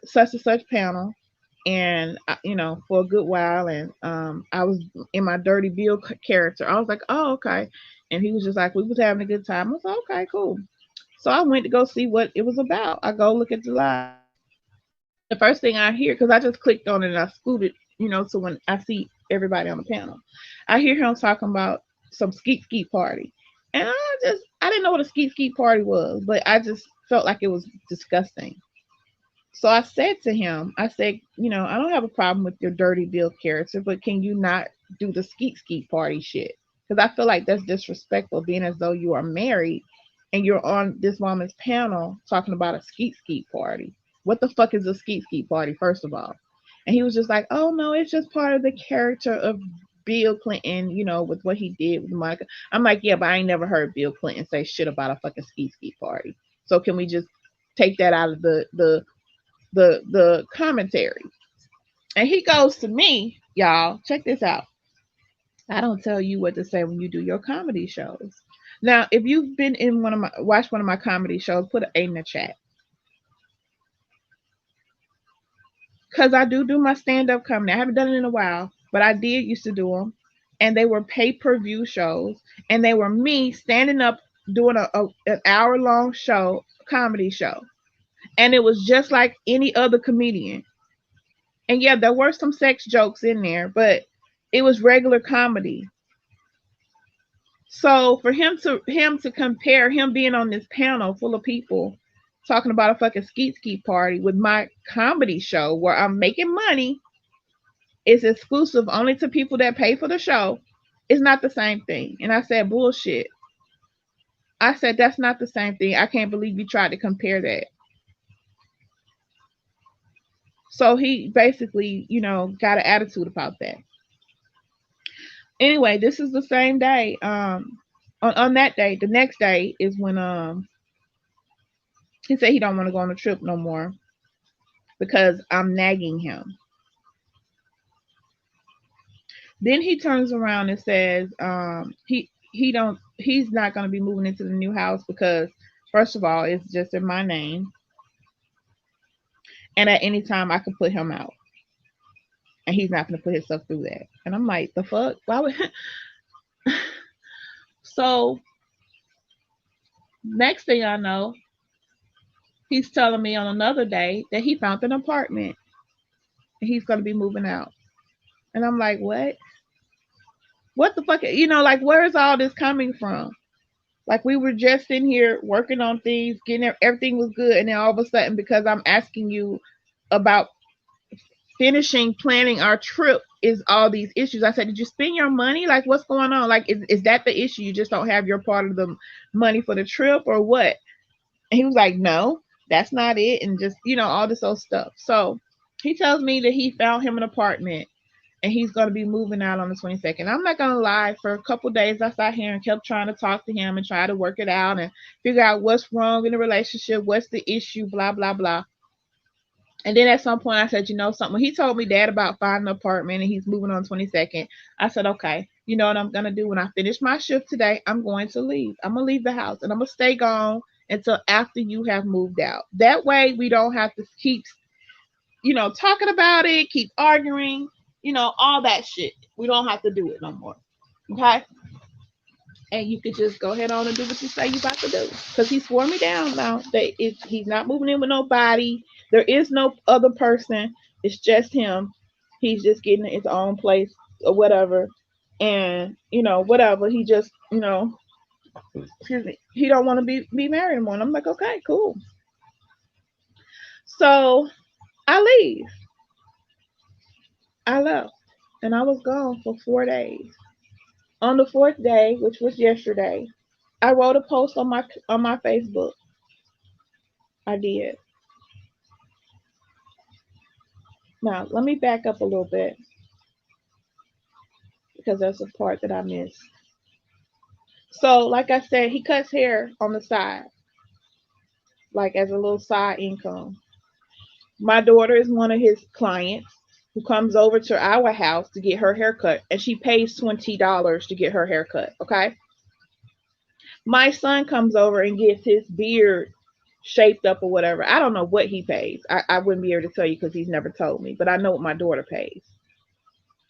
such and such panel and for a good while, and I was in my dirty Bill character. I was like, oh, okay. And he was just like, we was having a good time. I was like, okay, cool. So I went to go see what it was about. I go look at the live, and the first thing I hear, because I just clicked on it and I scooted, so when I see everybody on the panel, I hear him talking about some skeet skeet party. And I didn't know what a skeet skeet party was, but I just felt like it was disgusting. So I said to him, I said, I don't have a problem with your dirty Bill character, but can you not do the skeet skeet party shit? Because I feel like that's disrespectful, being as though you are married and you're on this woman's panel talking about a skeet skeet party. What the fuck is a skeet skeet party, first of all? And he was just like, oh no, it's just part of the character of Bill Clinton, with what he did with Monica. I'm like, yeah, but I ain't never heard Bill Clinton say shit about a fucking skeet skeet party. So can we just take that out of the commentary? And he goes to me, y'all, check this out. I don't tell you what to say when you do your comedy shows. Now, if you've been in watched one of my comedy shows, put an A in the chat. Because I do my stand-up comedy. I haven't done it in a while, but I did used to do them. And they were pay-per-view shows. And they were me standing up doing an hour-long show, comedy show. And it was just like any other comedian. And yeah, there were some sex jokes in there, but it was regular comedy. So for him to compare him being on this panel full of people talking about a fucking skeet ski party with my comedy show where I'm making money. It's exclusive only to people that pay for the show. It's not the same thing. And I said, bullshit. I said, that's not the same thing. I can't believe you tried to compare that. So he basically, got an attitude about that. Anyway, this is the same day. On that day, the next day is when he said he don't want to go on the trip no more because I'm nagging him. Then he turns around and says he's not going to be moving into the new house because first of all it's just in my name, and at any time I could put him out, and he's not going to put himself through that. And I'm like, the fuck? Why would? So next thing I know, he's telling me on another day that he found an apartment and he's going to be moving out. And I'm like, what? What the fuck? Like, where is all this coming from? Like, we were just in here working on things, getting everything was good, and then all of a sudden, because I'm asking you about finishing planning our trip, is all these issues. I said, did you spend your money? Like, what's going on? Like, is that the issue? You just don't have your part of the money for the trip, or what? And he was like, no, that's not it, and just all this old stuff. So he tells me that he found him an apartment and he's going to be moving out on the 22nd. I'm not going to lie. For a couple of days, I sat here and kept trying to talk to him and try to work it out and figure out what's wrong in the relationship, what's the issue, blah, blah, blah. And then at some point, I said, something. When he told me dad about finding an apartment and he's moving on the 22nd, I said, okay, you know what I'm going to do? When I finish my shift today, I'm going to leave. I'm going to leave the house and I'm going to stay gone until after you have moved out. That way, we don't have to keep, talking about it, keep arguing. All that shit. We don't have to do it no more. Okay? And you could just go ahead on and do what you say you about to do. Because he swore me down now that he's not moving in with nobody. There is no other person. It's just him. He's just getting his own place or whatever. And, whatever. He just, excuse me. He don't want to be married anymore. And I'm like, okay, cool. So I leave. I left. And I was gone for 4 days. On the fourth day, which was yesterday, I wrote a post on my Facebook. I did. Now, let me back up a little bit because that's a part that I missed. So, like I said, he cuts hair on the side, like as a little side income. My daughter is one of his clients who comes over to our house to get her hair cut, and she pays $20 to get her hair cut. Okay. My son comes over and gets his beard shaped up or whatever. I don't know what he pays. I wouldn't be able to tell you because he's never told me, but I know what my daughter pays.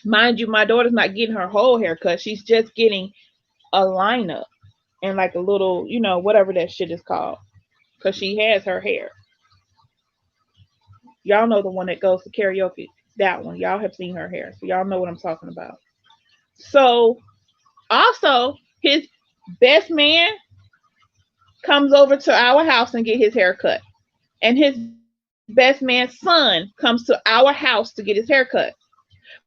Mind you, my daughter's not getting her whole haircut. She's just getting a lineup and like a little, whatever that shit is called, because she has her hair. Y'all know the one that goes to karaoke. That one. Y'all have seen her hair, so y'all know what I'm talking about. So also his best man comes over to our house and get his hair cut. And his best man's son comes to our house to get his hair cut.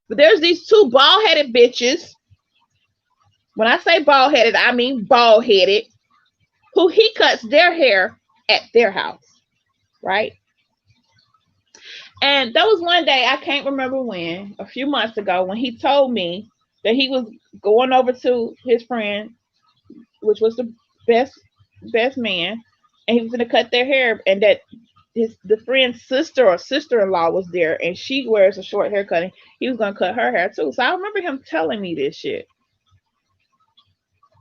But there's these two bald headed bitches. When I say bald headed, I mean bald headed, who he cuts their hair at their house, right? And there was one day, I can't remember when, a few months ago, when he told me that he was going over to his friend, which was the best man, and he was going to cut their hair, and that the friend's sister or sister-in-law was there, and she wears a short haircut, and he was going to cut her hair too. So I remember him telling me this shit.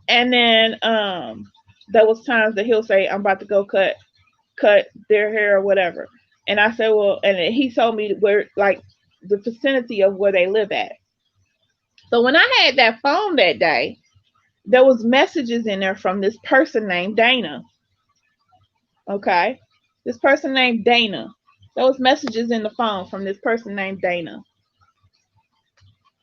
And then there was times that he'll say, I'm about to go cut their hair or whatever. And I said, well, and he told me where, like, the vicinity of where they live at. So when I had that phone that day, there was messages in there from this person named Dana. Okay? This person named Dana. There was messages in the phone from this person named Dana.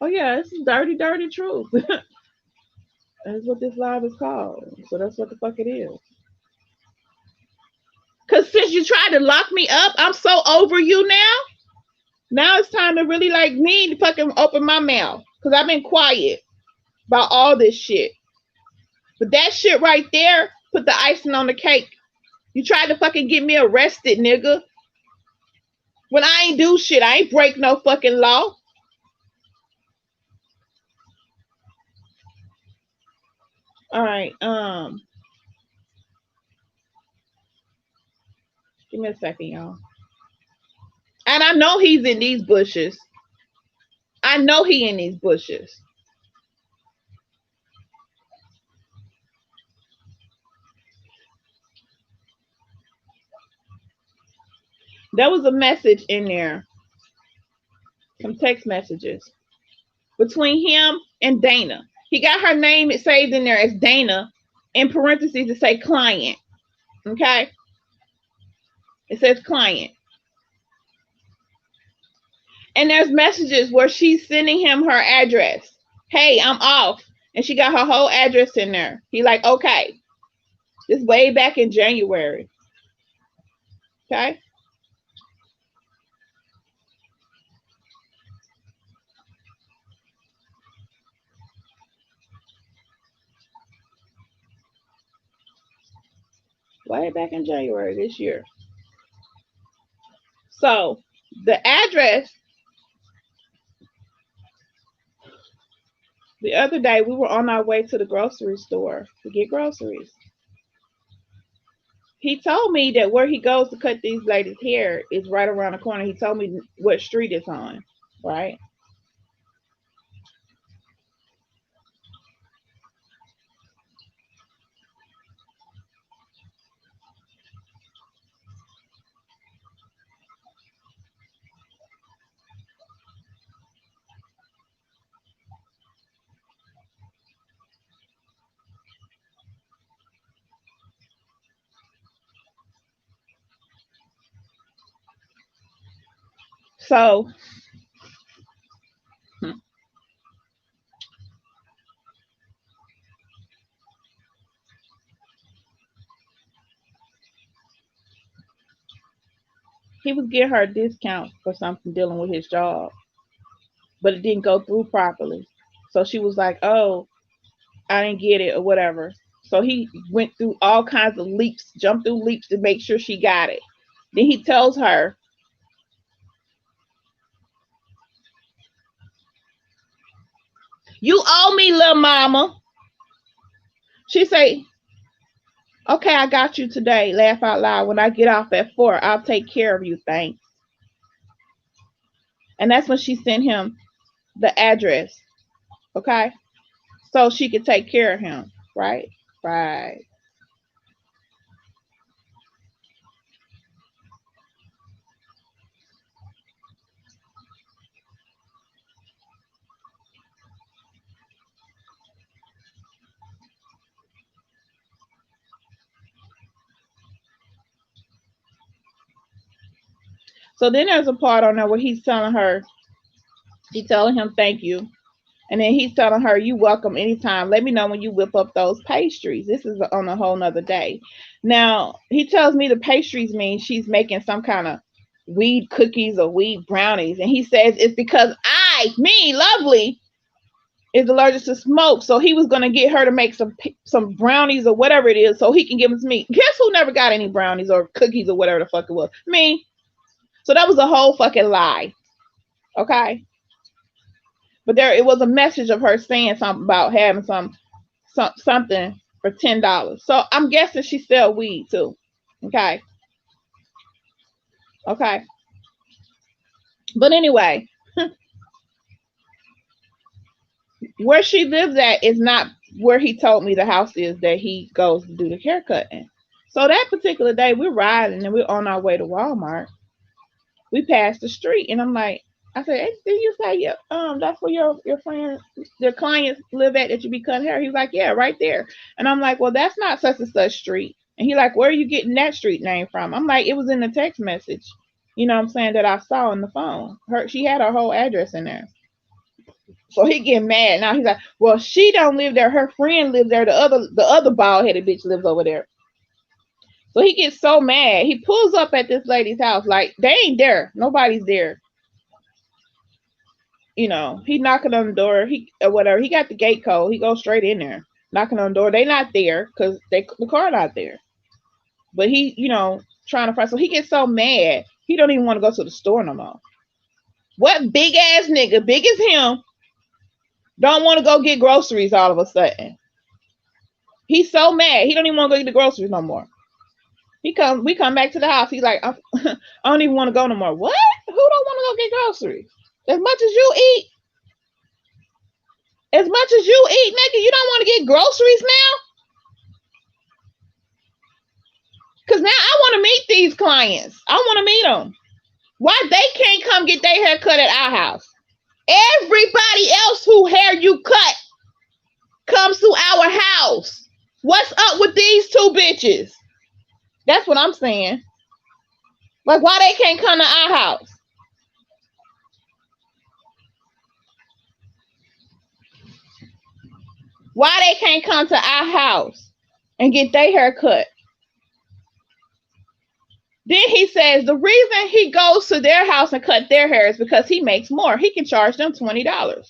Oh yeah, this is dirty, dirty truth. That's what this live is called. So that's what the fuck it is. Cause since you tried to lock me up, I'm so over you now. Now it's time to really like me to fucking open my mouth. Cause I've been quiet about all this shit. But that shit right there put the icing on the cake. You tried to fucking get me arrested, nigga. When I ain't do shit, I ain't break no fucking law. All right, give me a second, y'all. And I know he's in these bushes. I know he in these bushes. There was a message in there, some text messages between him and Dana. He got her name saved in there as Dana, in parentheses to say client. Okay? It says client. And there's messages where she's sending him her address. Hey, I'm off. And she got her whole address in there. He like, okay. This way back in January. Okay? Way back in January this year. So the address, the other day we were on our way to the grocery store to get groceries. He told me that where he goes to cut these ladies' hair is right around the corner. He told me what street it's on, right? So he was getting her a discount for something dealing with his job, but it didn't go through properly. So she was like, oh, I didn't get it or whatever. So he went through all kinds of leaps, jumped through leaps to make sure she got it. Then he tells her, you owe me, little mama. She say, okay, I got you today. Laugh out loud. When I get off at 4, I'll take care of you. Thanks. And that's when she sent him the address. Okay. So she could take care of him. Right? Right. So then there's a part on there where she's telling him thank you. And then he's telling her, you welcome anytime. Let me know when you whip up those pastries. This is on a whole nother day. Now, he tells me the pastries mean she's making some kind of weed cookies or weed brownies. And he says it's because Lovely, is allergic to smoke. So he was going to get her to make some brownies or whatever it is so he can give them to me. Guess who never got any brownies or cookies or whatever the fuck it was? Me. So that was a whole fucking lie. Okay? But it was a message of her saying something about having something for $10. So I'm guessing she sell weed too. Okay. Okay. But anyway, where she lives at is not where he told me the house is that he goes to do the haircutting. So that particular day we're riding and we're on our way to Walmart. We passed the street and I'm like, I said, hey, did you say that's where your friend, your clients live at that you be cutting hair? He's like, yeah, right there. And I'm like, well, that's not such and such street. And he's like, where are you getting that street name from? I'm like, it was in the text message. You know what I'm saying, that I saw on the phone. She had her whole address in there. So he getting mad. Now he's like, well, she don't live there. Her friend lives there. The other bald headed bitch lives over there. So he gets so mad. He pulls up at this lady's house like they ain't there. Nobody's there. You know, he knocking on the door. He or whatever. He got the gate code. He goes straight in there, knocking on the door. They not there because the car not there. But he, you know, trying to find. So he gets so mad. He don't even want to go to the store no more. What big ass nigga, big as him, don't want to go get groceries all of a sudden? He's so mad. He don't even want to go get the groceries no more. We come back to the house. He's like, I don't even want to go no more. What? Who don't want to go get groceries? As much as you eat, nigga, you don't want to get groceries now? Because now I want to meet these clients. I want to meet them. Why they can't come get their hair cut at our house? Everybody else who hair you cut comes to our house. What's up with these two bitches? That's what I'm saying. Like, why they can't come to our house? Why they can't come to our house and get their hair cut? Then he says the reason he goes to their house and cut their hair is because he makes more. He can charge them $20. So you know what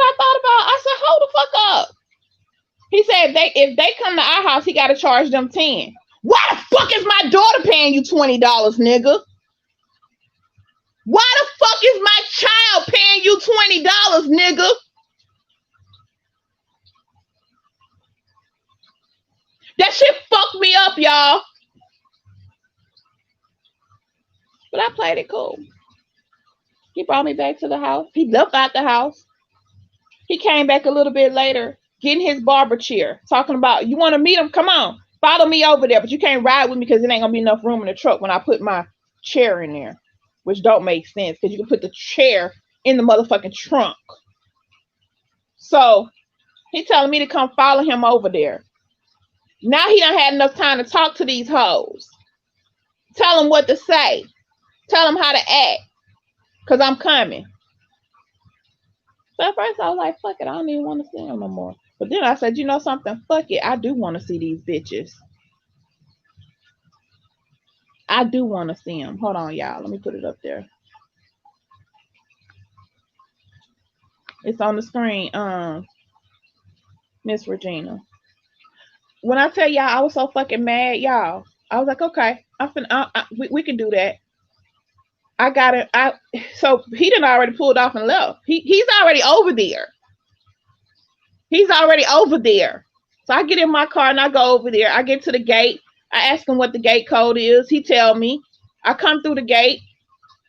I thought about? I said, hold the fuck up. He said if they come to our house, he got to charge them $10. Why the fuck is my daughter paying you $20, nigga? Why the fuck is my child paying you $20, nigga? That shit fucked me up, y'all. But I played it cool. He brought me back to the house. He left out the house. He came back a little bit later, getting his barber chair, talking about, you want to meet him? Come on, follow me over there. But you can't ride with me because it ain't going to be enough room in the truck when I put my chair in there, which don't make sense because you can put the chair in the motherfucking trunk. So he telling me to come follow him over there. Now he done had enough time to talk to these hoes. Tell them what to say. Tell them how to act. Because I'm coming. So at first I was like, fuck it. I don't even want to see them no more. But then I said, you know something? Fuck it. I do want to see these bitches. I do want to see them. Hold on, y'all. Let me put it up there. It's on the screen. Miss Regina. When I tell y'all I was so fucking mad, y'all, I was like, okay, we can do that. I got it. So he done already pulled off and left. He's already over there. He's already over there. So I get in my car and I go over there. I get to the gate. I ask him what the gate code is. He tell me. I come through the gate.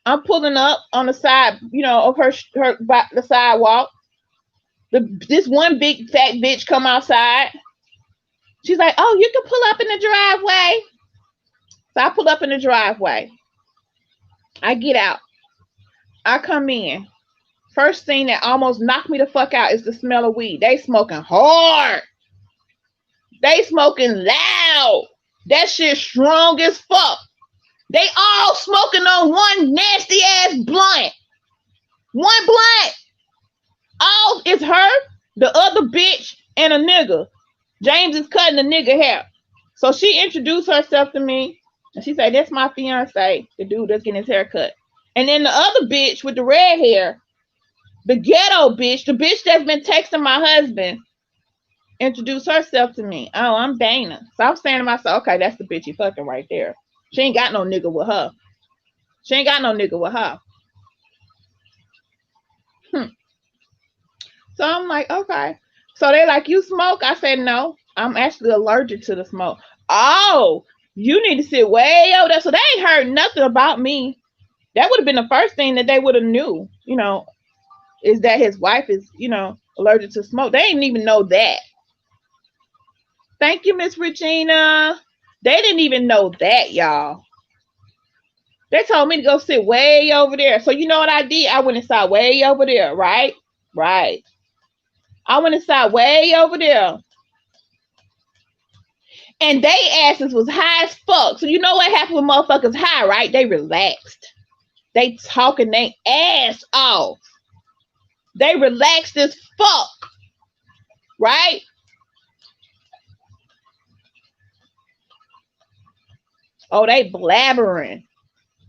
I'm pulling up on the side, you know, of the sidewalk. This one big fat bitch come outside. She's like, oh, you can pull up in the driveway. So I pull up in the driveway. I get out. I come in. First thing that almost knocked me the fuck out is the smell of weed. They smoking hard. They smoking loud. That shit strong as fuck. They all smoking on one nasty ass blunt. One blunt. All it's her, the other bitch, and a nigga. James is cutting the nigga hair. So she introduced herself to me. And she said, that's my fiance, the dude that's getting his hair cut. And then the other bitch with the red hair, the ghetto bitch, the bitch that's been texting my husband, introduced herself to me. Oh, I'm Dana. So I'm saying to myself, okay, that's the bitch you fucking right there. She ain't got no nigga with her. She ain't got no nigga with her. So I'm like, okay. So they like, you smoke? I said, no, I'm actually allergic to the smoke. Oh, you need to sit way over there. So they ain't heard nothing about me. That would have been the first thing that they would have knew, you know, is that his wife is, you know, allergic to smoke. They didn't even know that. Thank you, Miss Regina. They didn't even know that, y'all. They told me to go sit way over there. So you know what I did? I went and sat way over there, right? Right. I went and sat way over there. And they asses was high as fuck. So you know what happened when motherfuckers high, right? They relaxed. They talking their ass off. They relaxed as fuck. Right? Oh, they blabbering.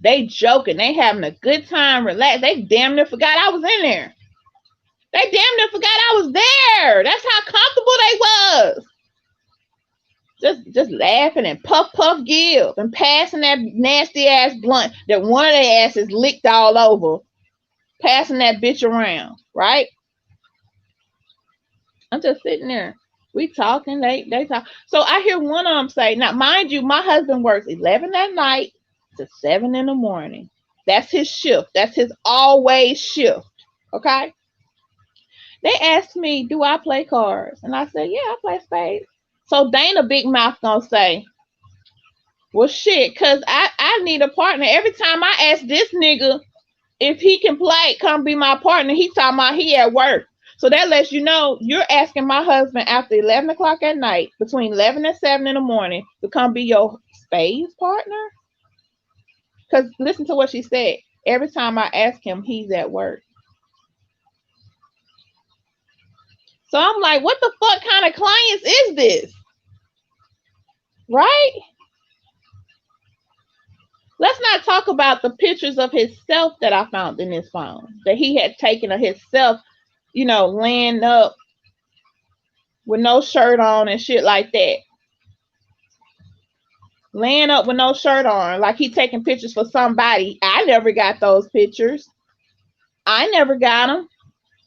They joking. They having a good time, relax. They damn near forgot I was in there. They damn near forgot I was there. That's how comfortable they was. Just laughing and puff give and passing that nasty ass blunt that one of their asses licked all over. Passing that bitch around, right? I'm just sitting there. We talking, they talk. So I hear one of them say, now mind you, my husband works 11 at night to 7 in the morning. That's his shift. That's his always shift. Okay? They asked me, do I play cards? And I said, yeah, I play spades. So Dana Big Mouth gonna say, well shit, cause I need a partner. Every time I ask this nigga if he can play, come be my partner, he talking about he at work. So that lets you know you're asking my husband after 11 o'clock at night, between 11 and 7 in the morning, to come be your spades partner? Because listen to what she said. Every time I ask him, he's at work. So I'm like, what the fuck kind of clients is this? Right? Let's not talk about the pictures of himself that I found in his phone, that he had taken of himself, you know, laying up with no shirt on and shit like that. Laying up with no shirt on, like he taking pictures for somebody. I never got those pictures. I never got them.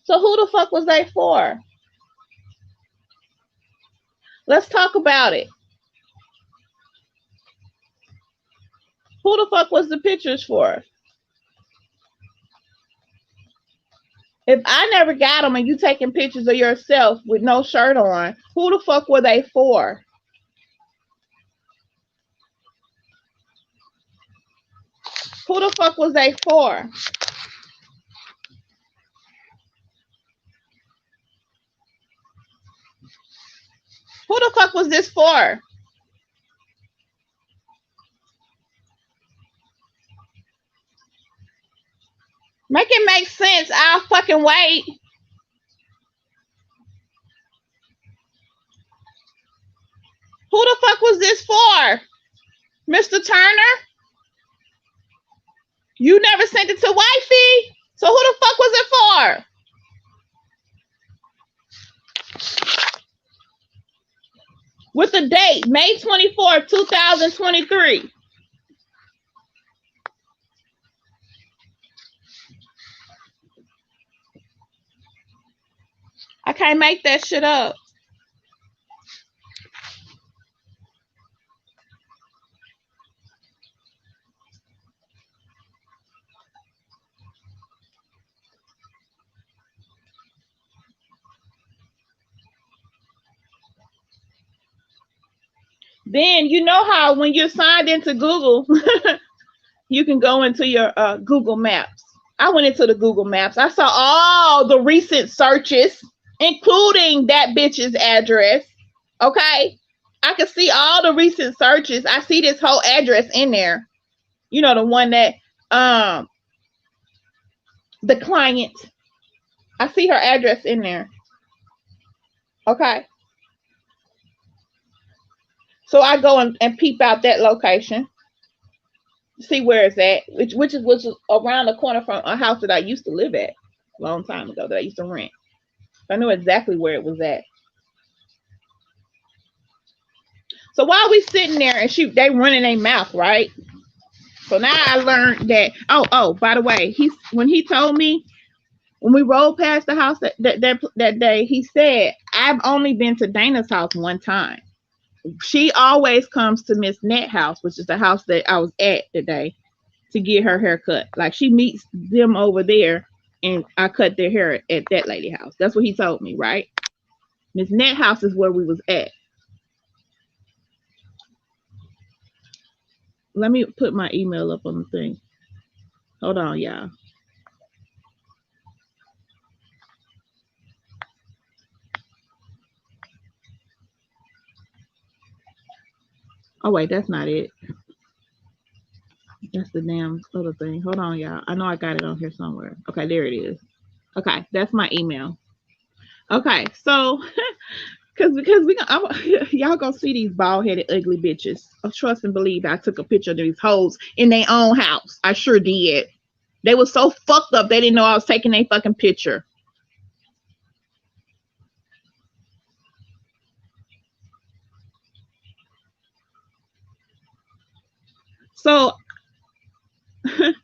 So who the fuck was they for? Let's talk about it. Who the fuck was the pictures for? If I never got them and you taking pictures of yourself with no shirt on, who the fuck were they for? Who the fuck was they for? Who the fuck was this for? Make it make sense. I'll fucking wait. Who the fuck was this for? Mr. Turner? You never sent it to wifey? So who the fuck was it for? With the date, May 24th, 2023. I can't make that shit up. Then you know how when you're signed into Google, you can go into your Google Maps. I went into the Google Maps. I saw all the recent searches, including that bitch's address. Okay? I could see all the recent searches. I see this whole address in there. You know, the one that the client. I see her address in there. Okay. So I go and peep out that location, see where it's at, which is around the corner from a house that I used to live at a long time ago, that I used to rent. I knew exactly where it was at. So while we sitting there and they running their mouth, right? So now I learned that. Oh, by the way, when he told me, when we rolled past the house that day, he said, I've only been to Dana's house one time. She always comes to Miss Net house, which is the house that I was at today, to get her hair cut. Like, she meets them over there, and I cut their hair at that lady house. That's what he told me, right? Miss Net house is where we was at. Let me put my email up on the thing. Hold on, y'all. Oh, wait, that's not it. That's the damn other thing. Hold on, y'all. I know I got it on here somewhere. Okay, there it is. Okay, that's my email. Okay, so Because y'all gonna see these bald headed ugly bitches. Trust and believe I took a picture of these hoes in their own house. I sure did. They were so fucked up they didn't know I was taking their fucking picture. So let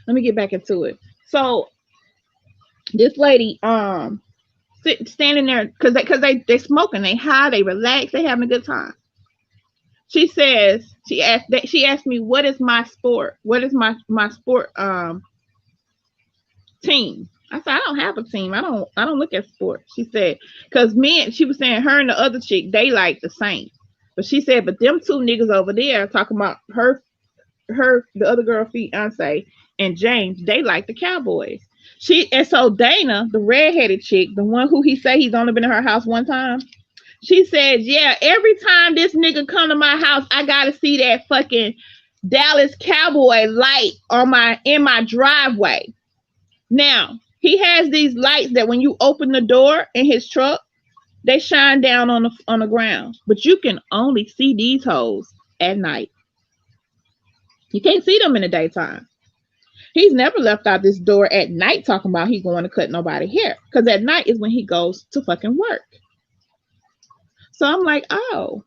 me get back into it. So this lady, standing there because they smoking, they high, they relax, they having a good time. She says she asked me what is my sport, what is my sport team. I said I don't have a team. I don't look at sports. She said because she was saying her and the other chick they like the same, but she said but them two niggas over there talking about the other girl fiance and James they like the Cowboys. And so Dana, the redheaded chick, the one who he said he's only been in her house one time, she said, yeah, every time this nigga come to my house, I gotta see that fucking Dallas Cowboy light in my driveway. Now, he has these lights that when you open the door in his truck, they shine down on the ground. But you can only see these hoes at night. You can't see them in the daytime. He's never left out this door at night talking about he going to cut nobody hair. Because at night is when he goes to fucking work. So I'm like, oh.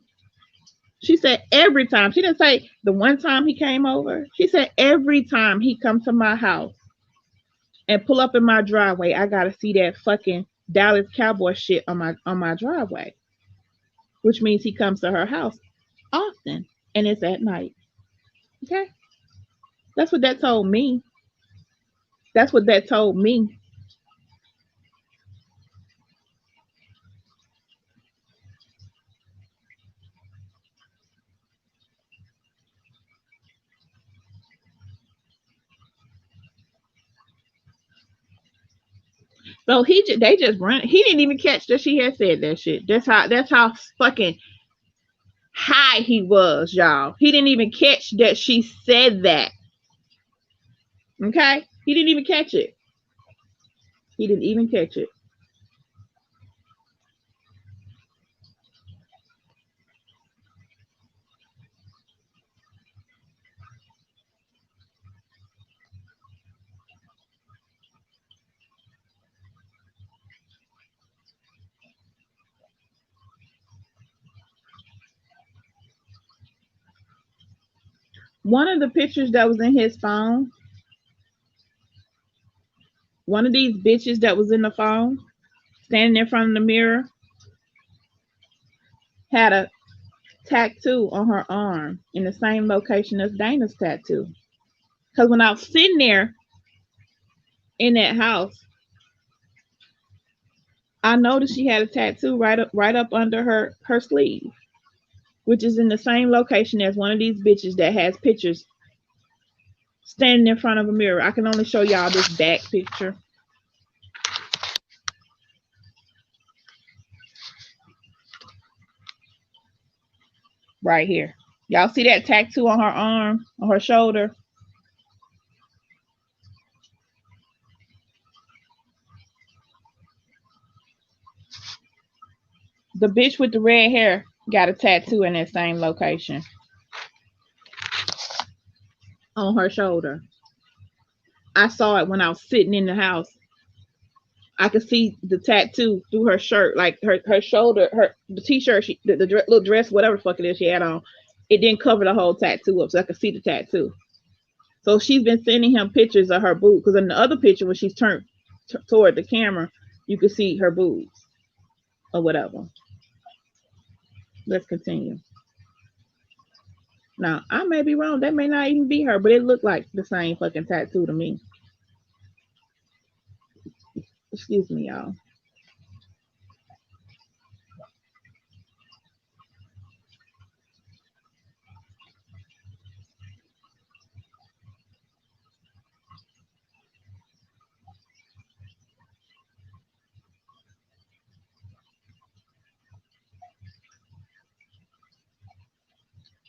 She said every time. She didn't say the one time he came over. She said every time he comes to my house and pull up in my driveway, I gotta see that fucking Dallas Cowboy shit on my driveway. Which means he comes to her house often. And it's at night. Okay? That's what that told me. That's what that told me. So they just run. He didn't even catch that she had said that shit. That's how fucking high he was, y'all. He didn't even catch that she said that. Okay? He didn't even catch it. He didn't even catch it. One of the pictures that was in his phone, one of these bitches that was in the phone, standing in front of the mirror, had a tattoo on her arm in the same location as Dana's tattoo. Because when I was sitting there in that house, I noticed she had a tattoo right up under her sleeve, which is in the same location as one of these bitches that has pictures standing in front of a mirror. I can only show y'all this back picture. Right here. Y'all see that tattoo on her arm, on her shoulder? The bitch with the red hair got a tattoo in that same location on her shoulder. I saw it when I was sitting in the house. I could see the tattoo through her shirt, like her shoulder, the t-shirt, the little dress, whatever the fuck it is she had on. It didn't cover the whole tattoo up, so I could see the tattoo. So she's been sending him pictures of her boob, because in the other picture, when she's turned toward the camera, you can see her boobs or whatever. Let's continue. Now, I may be wrong. That may not even be her, but it looked like the same fucking tattoo to me. Excuse me, y'all.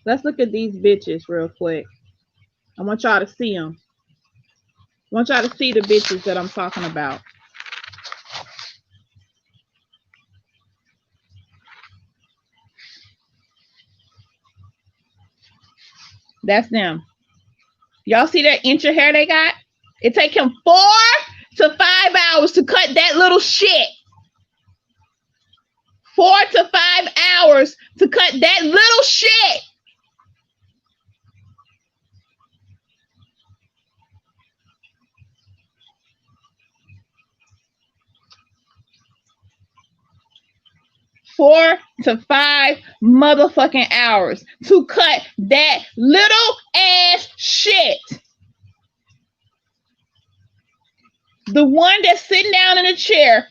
Let's look at these bitches real quick. I want y'all to see them. want y'all to see the bitches that I'm talking about. That's them. Y'all see that inch of hair they got? It take him 4 to 5 hours to cut that little shit. 4 to 5 hours to cut that little shit. Four to 5 motherfucking hours to cut that little ass shit. The one that's sitting down in a chair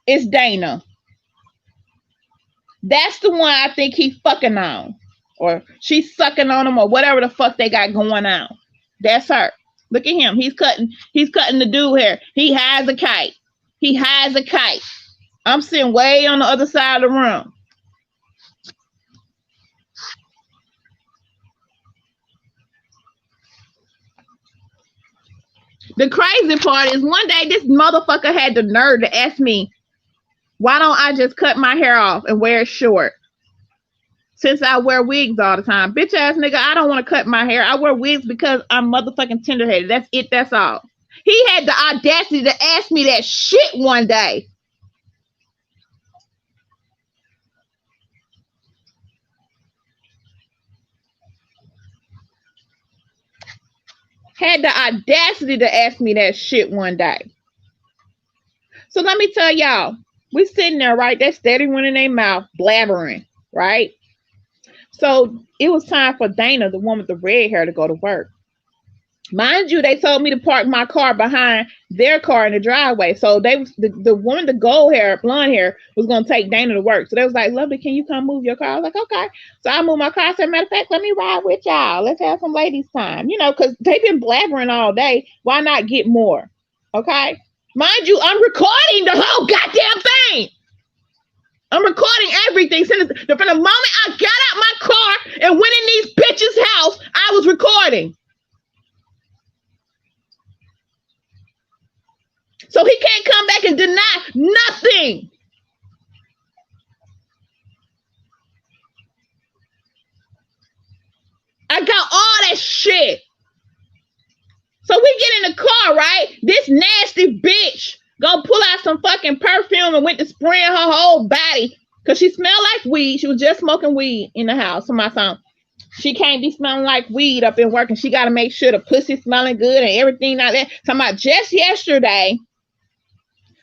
is Dana. That's the one I think he's fucking on. Or she's sucking on him or whatever the fuck they got going on. That's her. Look at him. He's cutting the dude hair. He has a kite. He has a kite. I'm sitting way on the other side of the room. The crazy part is one day this motherfucker had the nerve to ask me, why don't I just cut my hair off and wear it short? Since I wear wigs all the time. Bitch ass nigga, I don't want to cut my hair. I wear wigs because I'm motherfucking tender-headed. That's it. That's all. He had the audacity to ask me that shit one day. Had the audacity to ask me that shit one day. So let me tell y'all, we sitting there, right? That steady one in their mouth, blabbering, right? So it was time for Dana, the one with the red hair, to go to work. Mind you, they told me to park my car behind their car in the driveway. So they, the woman, the gold hair, blonde hair, was gonna take Dana to work. So they was like, "Lovely, can you come move your car?" I was like, "Okay." So I moved my car. I said, "Matter of fact, let me ride with y'all. Let's have some ladies' time." You know, because they've been blabbering all day. Why not get more? Okay. Mind you, I'm recording the whole goddamn thing. I'm recording everything. From the moment I got out my car and went in these bitches' house, I was recording. So he can't come back and deny nothing. I got all that shit. So we get in the car, right? This nasty bitch gonna pull out some fucking perfume and went to spraying her whole body because she smelled like weed. She was just smoking weed in the house. So my son, she can't be smelling like weed up in work, and she got to make sure the pussy smelling good and everything like that. Talking about just yesterday,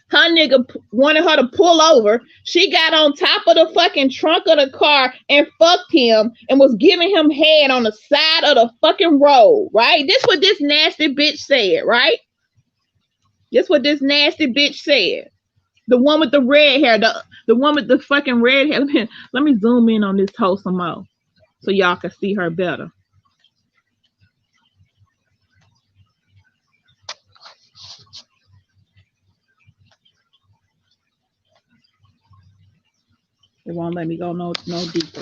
her nigga wanted her to pull over. She got on top of the fucking trunk of the car and fucked him and was giving him head on the side of the fucking road, right? This what this nasty bitch said, right? This what this nasty bitch said. The one with the red hair, the one with the fucking red hair. Let me zoom in on this hoe some more so y'all can see her better. It won't let me go no deeper.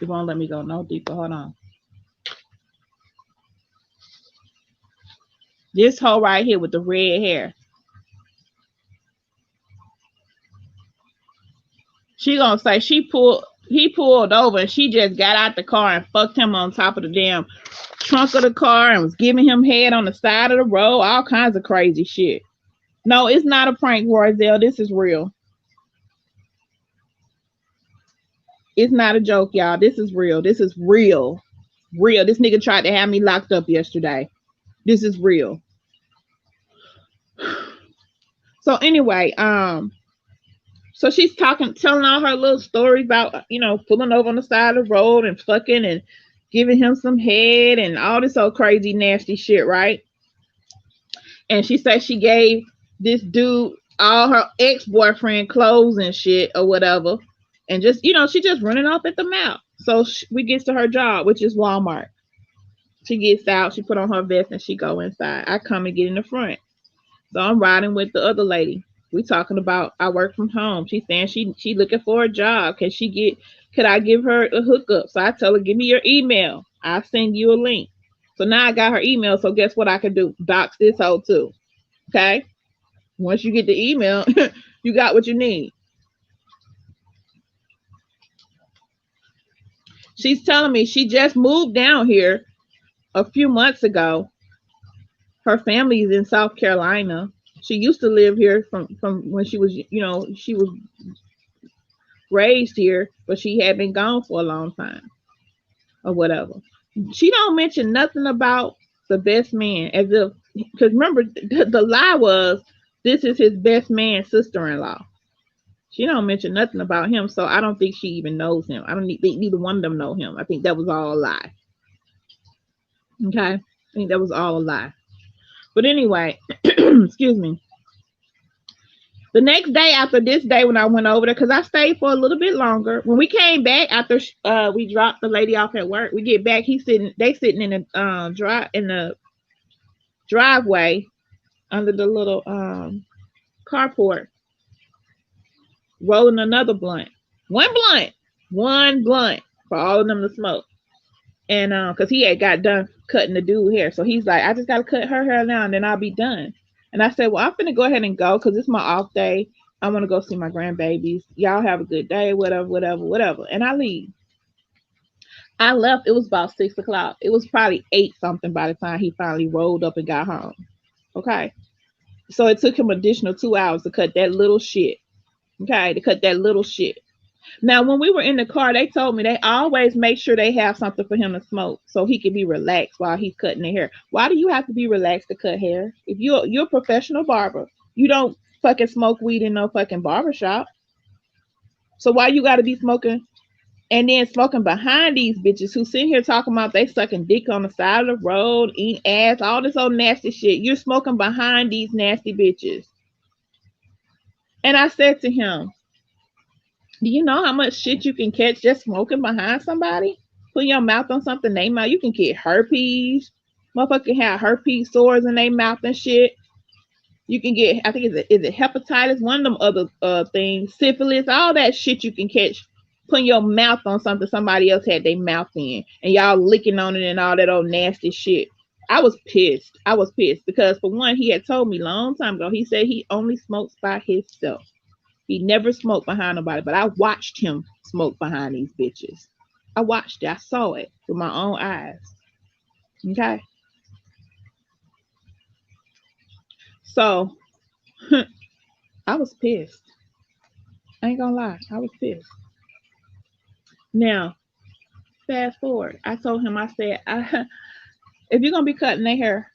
It won't let me go no deeper. Hold on. This hoe right here with the red hair. She gonna say he pulled over and she just got out the car and fucked him on top of the damn trunk of the car and was giving him head on the side of the road. All kinds of crazy shit. No, it's not a prank, Royzell. This is real. It's not a joke, y'all. This is real. This is real. Real. This nigga tried to have me locked up yesterday. This is real. So anyway, so she's telling all her little stories about, you know, pulling over on the side of the road and fucking and giving him some head and all this old crazy nasty shit, right? And she said she gave this dude all her ex-boyfriend clothes and shit or whatever. And just, you know, she just running off at the mouth. So we gets to her job, which is Walmart. She gets out, she put on her vest, and she go inside. I come and get in the front. So I'm riding with the other lady. We talking about I work from home. She's saying she looking for a job. Could I give her a hookup? So I tell her, give me your email. I'll send you a link. So now I got her email. So guess what I can do? Dox this hoe too. Okay. Once you get the email, you got what you need. She's telling me she just moved down here a few months ago. Her family is in South Carolina. She used to live here from when she was, she was raised here, but she had been gone for a long time or whatever. She don't mention nothing about the best man, as if, because remember the lie was this is his best man's sister-in-law. She don't mention nothing about him, so I don't think she even knows him. I don't think neither one of them know him. I think that was all a lie. Okay, I think that was all a lie. But anyway, excuse me. The next day after this day when I went over there, because I stayed for a little bit longer. When we came back after we dropped the lady off at work, we get back. They sitting in the driveway under the little carport, rolling another blunt. One blunt for all of them to smoke. And because he had got done cutting the dude hair, so he's like, I just gotta cut her hair now, and then I'll be done. And I said, well, I'm finna go ahead and go because it's my off day. I want to go see my grandbabies. Y'all have a good day, whatever. And I leave. I left. It was about 6 o'clock. It was probably 8 something by the time he finally rolled up and got home. Okay. So it took him additional 2 hours to cut that little shit. Okay, to cut that little shit. Now, when we were in the car, they told me they always make sure they have something for him to smoke so he can be relaxed while he's cutting their hair. Why do you have to be relaxed to cut hair? If you're a professional barber, you don't fucking smoke weed in no fucking barbershop. So why you got to be smoking and then smoking behind these bitches who sit here talking about they sucking dick on the side of the road, eating ass, all this old nasty shit. You're smoking behind these nasty bitches. And I said to him, do you know how much shit you can catch just smoking behind somebody? Put your mouth on something they mouth. You can get herpes. Motherfucker have herpes sores in their mouth and shit. You can get, I think, is it hepatitis? One of them other things, syphilis, all that shit you can catch putting your mouth on something somebody else had their mouth in, and y'all licking on it and all that old nasty shit. I was pissed. Because for one, he had told me a long time ago. He said he only smokes by himself. He never smoked behind nobody, but I watched him smoke behind these bitches. I watched it. I saw it with my own eyes. Okay. So I was pissed. I ain't gonna lie. I was pissed. Now, fast forward. I told him, I said, if you're gonna be cutting their hair,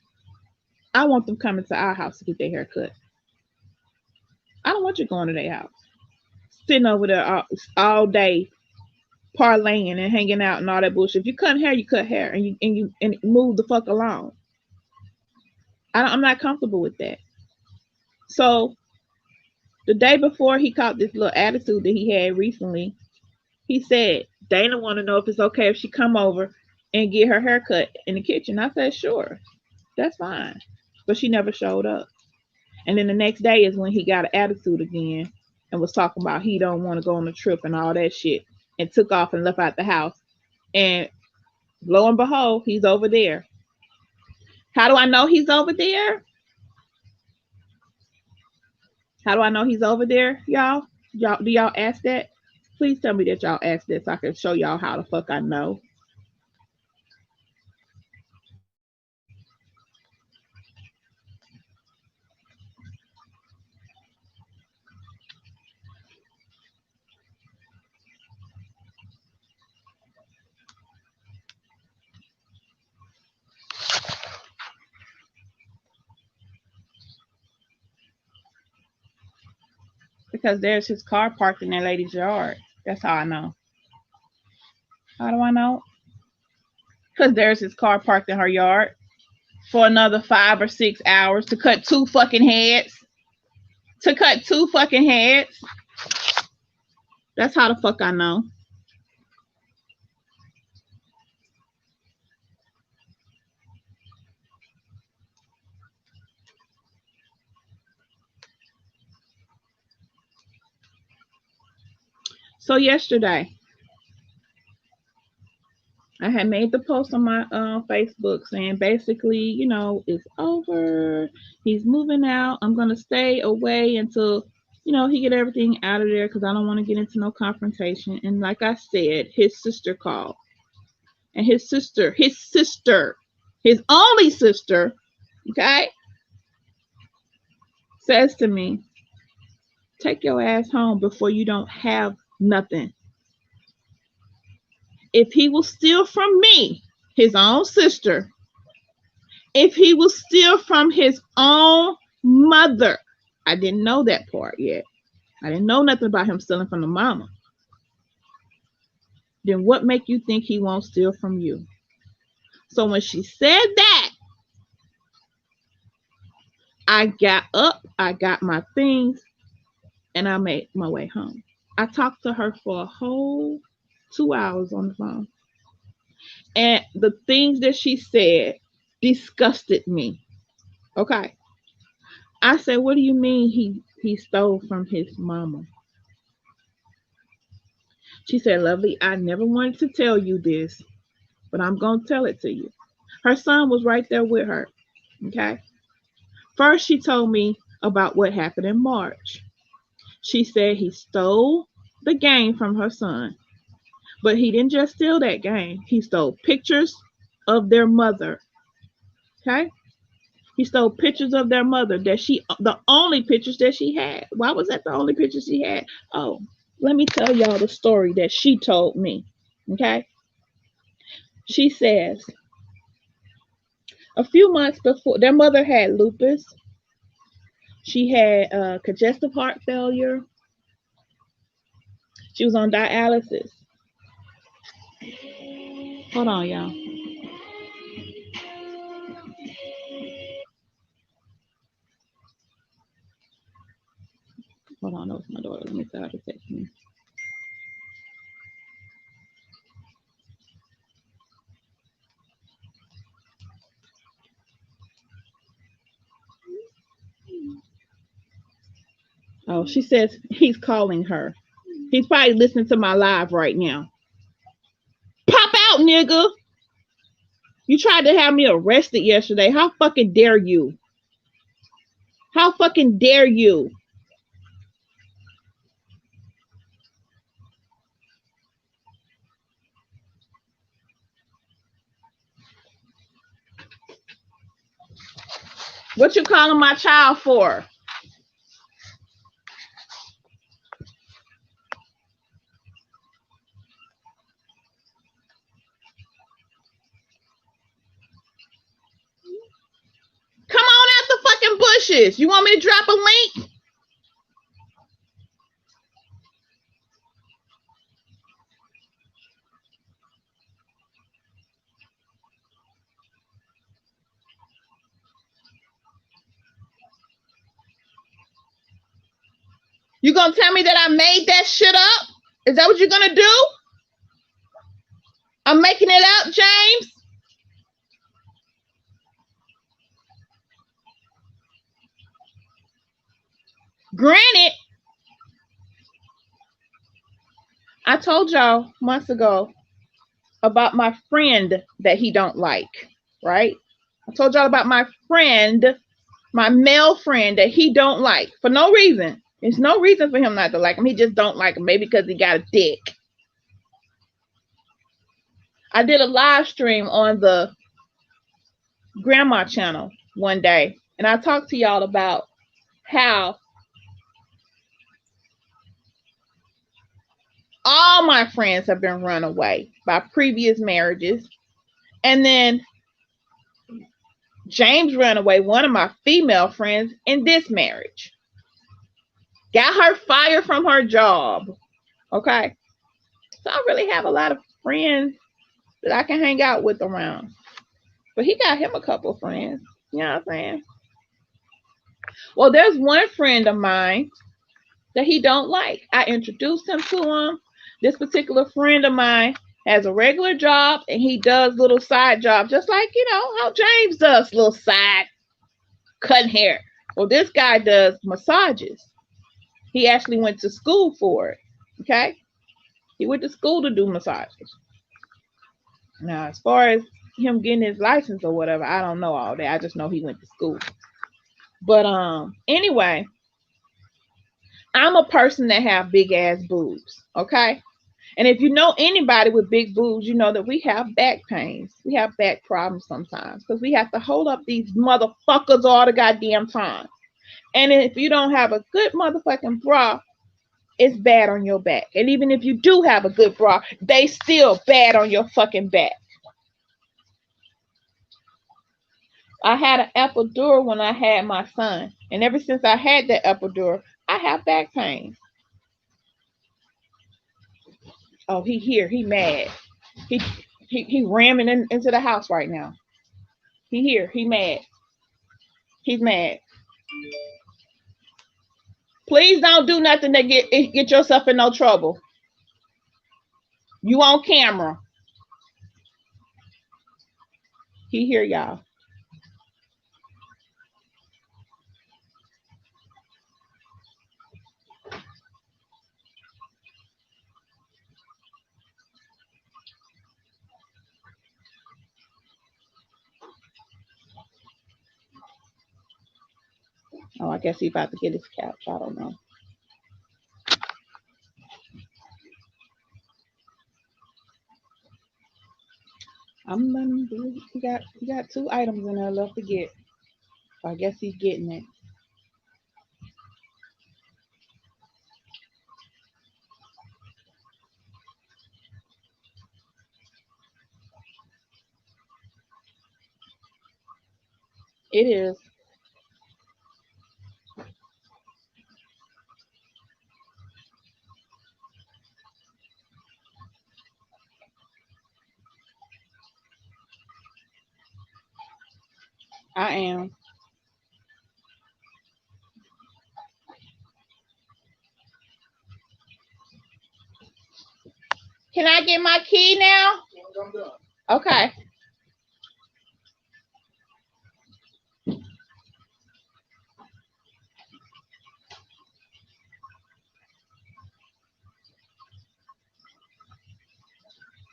I want them coming to our house to get their hair cut. I don't want you going to their house, sitting over there all day, parlaying and hanging out and all that bullshit. If you cut hair, you cut hair, and you move the fuck along. I'm not comfortable with that. So the day before he caught this little attitude that he had recently, he said, Dana want to know if it's okay if she come over and get her hair cut in the kitchen. I said, sure, that's fine. But she never showed up. And then the next day is when he got an attitude again and was talking about he don't want to go on a trip and all that shit, and took off and left out the house. And lo and behold, he's over there. How do I know he's over there? How do I know he's over there, y'all? Do y'all ask that? Please tell me that y'all ask this so I can show y'all how the fuck I know. Because there's his car parked in that lady's yard. That's how I know. How do I know? Because there's his car parked in her yard for another 5 or 6 hours to cut 2 fucking heads. That's how the fuck I know. So yesterday, I I had made the post on my Facebook saying basically, it's over. He's moving out. I'm gonna stay away until he get everything out of there because I don't want to get into no confrontation. And like I said, his sister called, and his sister, his only sister, okay, says to me, "Take your ass home before you don't have nothing." If he will steal from me, his own sister, if he will steal from his own mother, I didn't know that part yet. I didn't know nothing about him stealing from the mama. Then what make you think he won't steal from you? So when she said that, I got up, I got my things, and I made my way home. I talked to her for a whole 2 hours on the phone. And the things that she said disgusted me. Okay. I said, what do you mean he stole from his mama? She said, Lovely, I never wanted to tell you this, but I'm going to tell it to you. Her son was right there with her. Okay. First, she told me about what happened in March. She said he stole the game from her son. But he didn't just steal that game. He stole pictures of their mother. Okay? He stole pictures of their mother the only pictures that she had. Why was that the only picture she had? Oh, let me tell y'all the story that she told me. Okay? She says, a few months before, their mother had lupus. She had congestive heart failure. She was on dialysis. Hold on, y'all. Hold on, that was my daughter. Let me tell her to text me. Oh, she says he's calling her. He's probably listening to my live right now. Pop out, nigga. You tried to have me arrested yesterday. How fucking dare you? How fucking dare you? What you calling my child for? Come on out the fucking bushes. You want me to drop a link? You gonna tell me that I made that shit up? Is that what you're gonna do? I'm making it up, James? Granted, I told y'all months ago about my friend that he don't like, right? I told y'all about my friend, my male friend that he don't like for no reason. There's no reason for him not to like him. He just don't like him. Maybe because he got a dick. I did a live stream on the grandma channel one day, and I talked to y'all about how all my friends have been run away by previous marriages. And then James ran away, one of my female friends, in this marriage. Got her fired from her job. Okay. So I really have a lot of friends that I can hang out with around. But he got him a couple of friends. You know what I'm saying? Well, there's one friend of mine that he don't like. I introduced him to him. This particular friend of mine has a regular job and he does little side jobs, just like, how James does little side cutting hair. Well, this guy does massages. He actually went to school for it. Okay. He went to school to do massages. Now, as far as him getting his license or whatever, I don't know all that. I just know he went to school. But anyway, I'm a person that have big ass boobs, okay? And if you know anybody with big boobs, you know that we have back pains. We have back problems sometimes because we have to hold up these motherfuckers all the goddamn time. And if you don't have a good motherfucking bra, it's bad on your back. And even if you do have a good bra, they still bad on your fucking back. I had an epidural when I had my son. And ever since I had that epidural, I have back pain. Oh, he here. He mad. He he ramming into the house right now. He here. He mad. He's mad. Please don't do nothing to get yourself in no trouble. You on camera. He here, y'all. Oh, I guess he about to get his couch. I don't know. I'm letting him do it. He got 2 items in there left to get. So I guess he's getting it. It is. I am. Can I get my key now? Okay.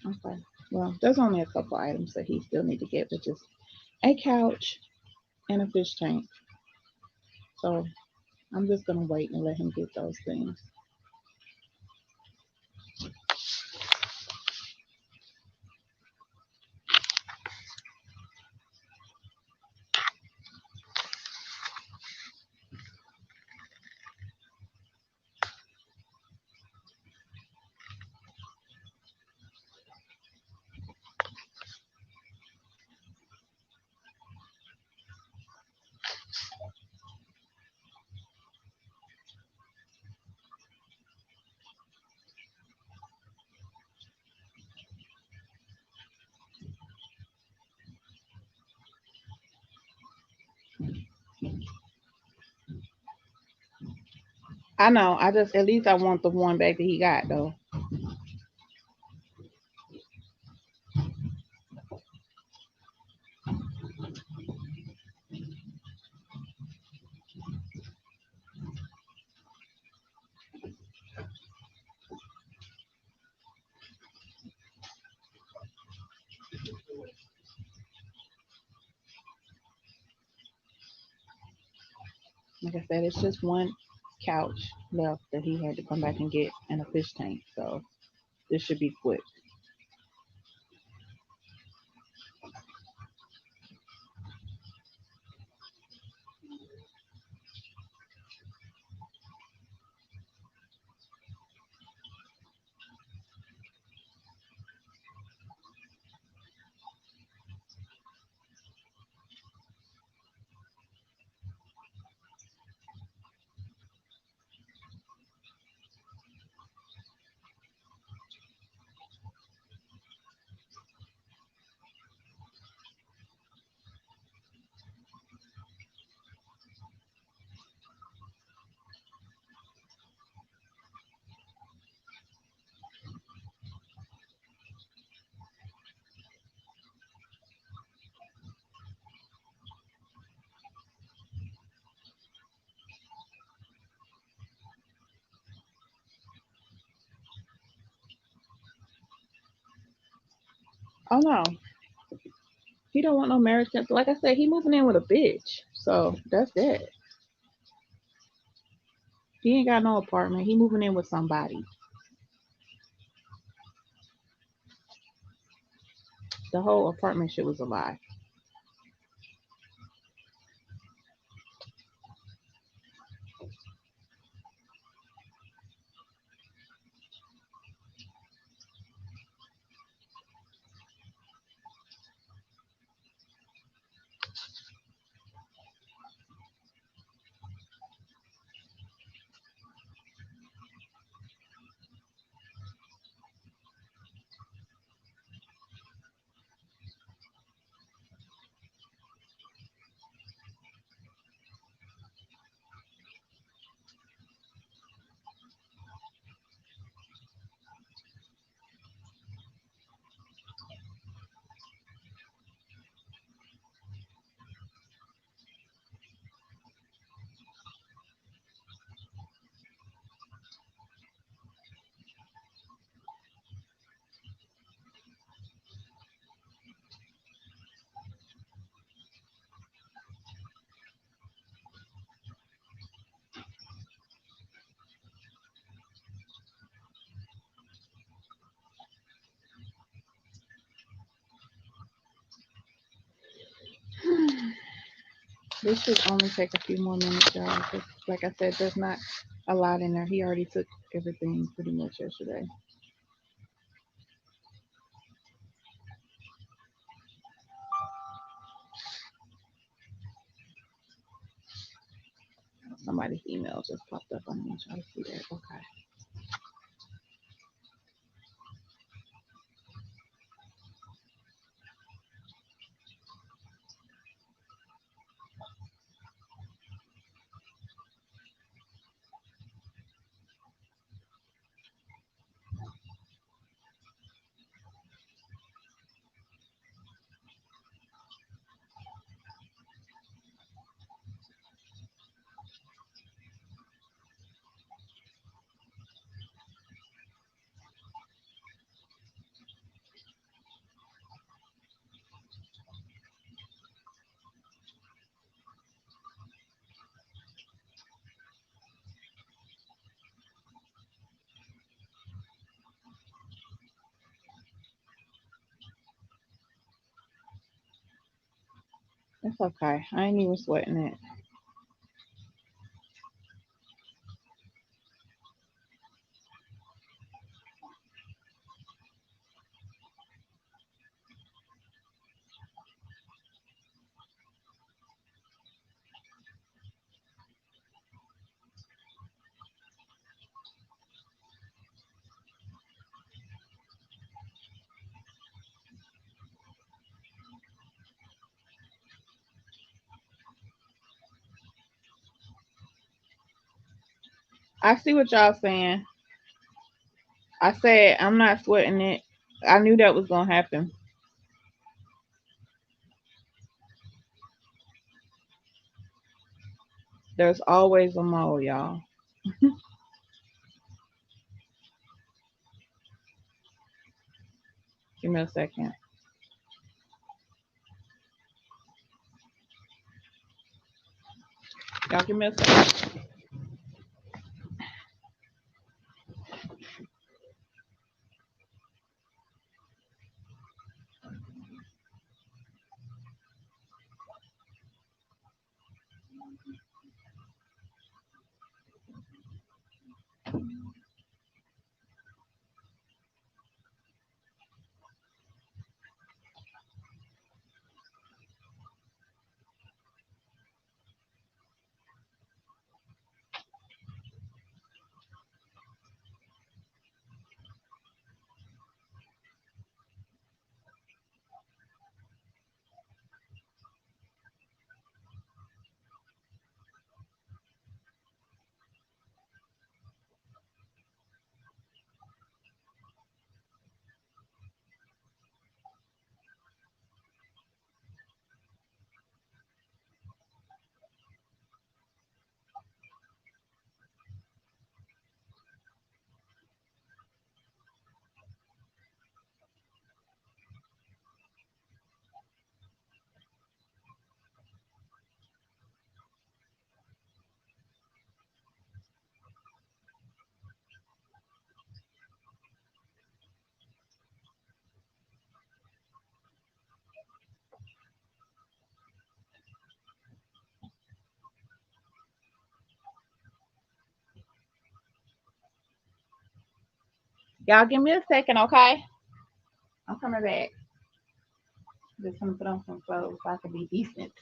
Okay. Well, there's only a couple items that he still need to get, which is a couch and a fish tank. So I'm just gonna wait and let him get those things. I know. I just at least I want the one back that he got though. Like I said, it's just one couch left that he had to come back and get and a fish tank. So this should be quick. Oh no, he don't want no marriage. Like I said, he moving in with a bitch. So that's that. He ain't got no apartment. He moving in with somebody. The whole apartment shit was a lie. This should only take a few more minutes, y'all. 'Cause like I said, there's not a lot in there. He already took everything pretty much yesterday. Somebody's email just popped up. I'm gonna try to see that. Okay. It's okay. I ain't even sweating it. I see what y'all saying. I said I'm not sweating it. I knew that was gonna happen. There's always a mole, y'all. Give me a second. Y'all give me a second. Y'all give me a second, okay? I'm coming back. Just gonna put on some clothes so I can be decent.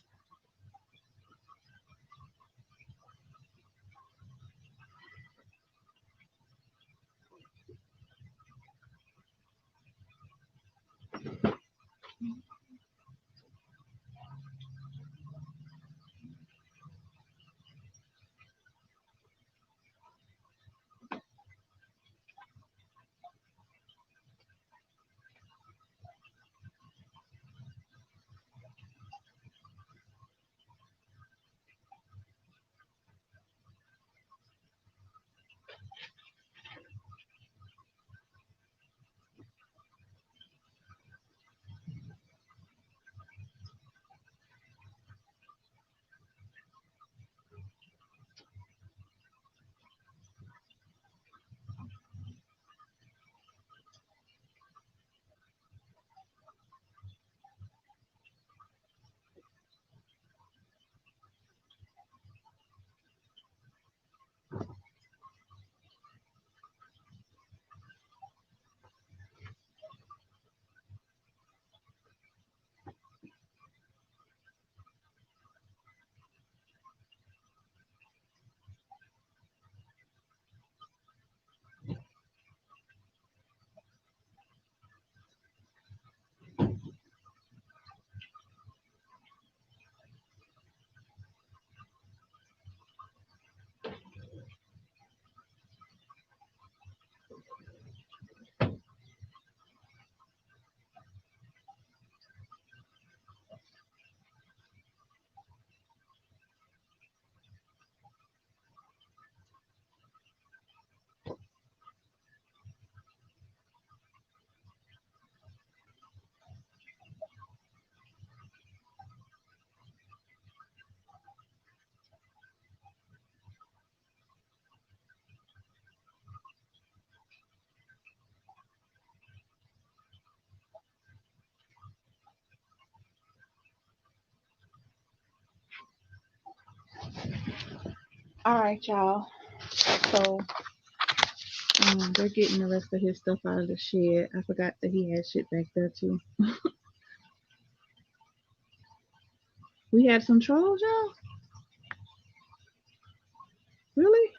All right, y'all. So they're getting the rest of his stuff out of the shed. I forgot that he had shit back there too. We had some trolls, y'all. Really?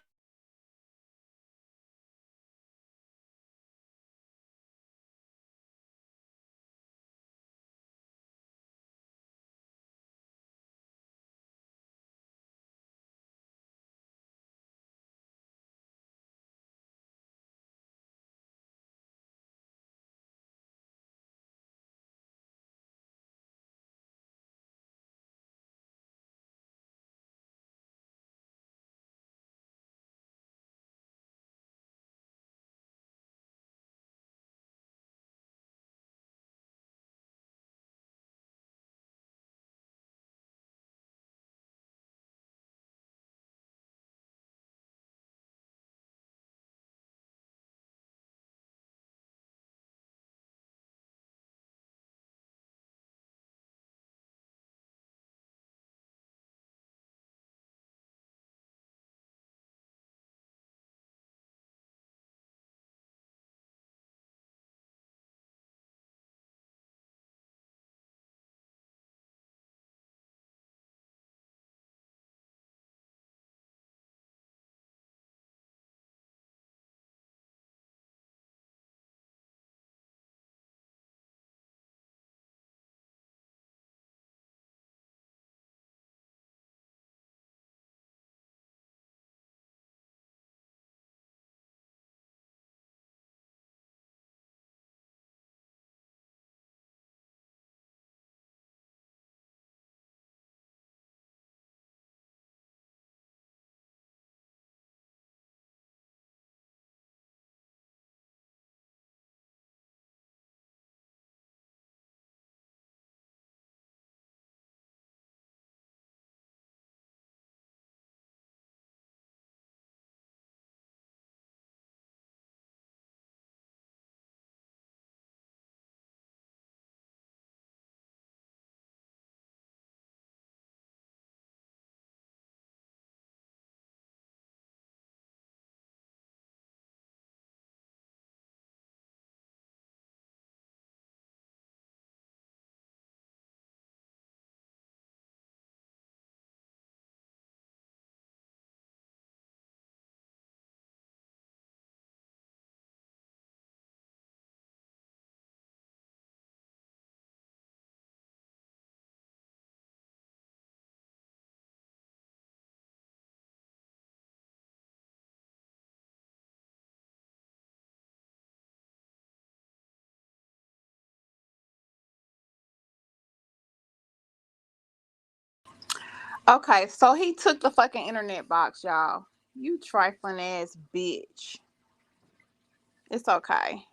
Okay, so he took the fucking internet box, y'all. You trifling ass bitch. It's okay.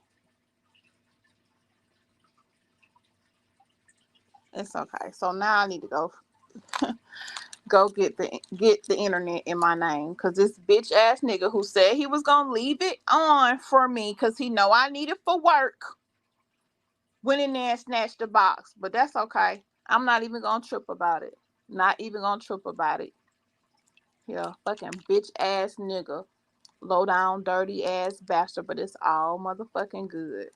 It's okay. So now I need to go get the internet in my name, cause this bitch ass nigga who said he was gonna leave it on for me cause he know I need it for work went in there and snatched the box. But that's okay. I'm not even gonna trip about it. Not even gonna trip about it. Yeah, fucking bitch ass nigga. Low down, dirty ass bastard, but it's all motherfucking good.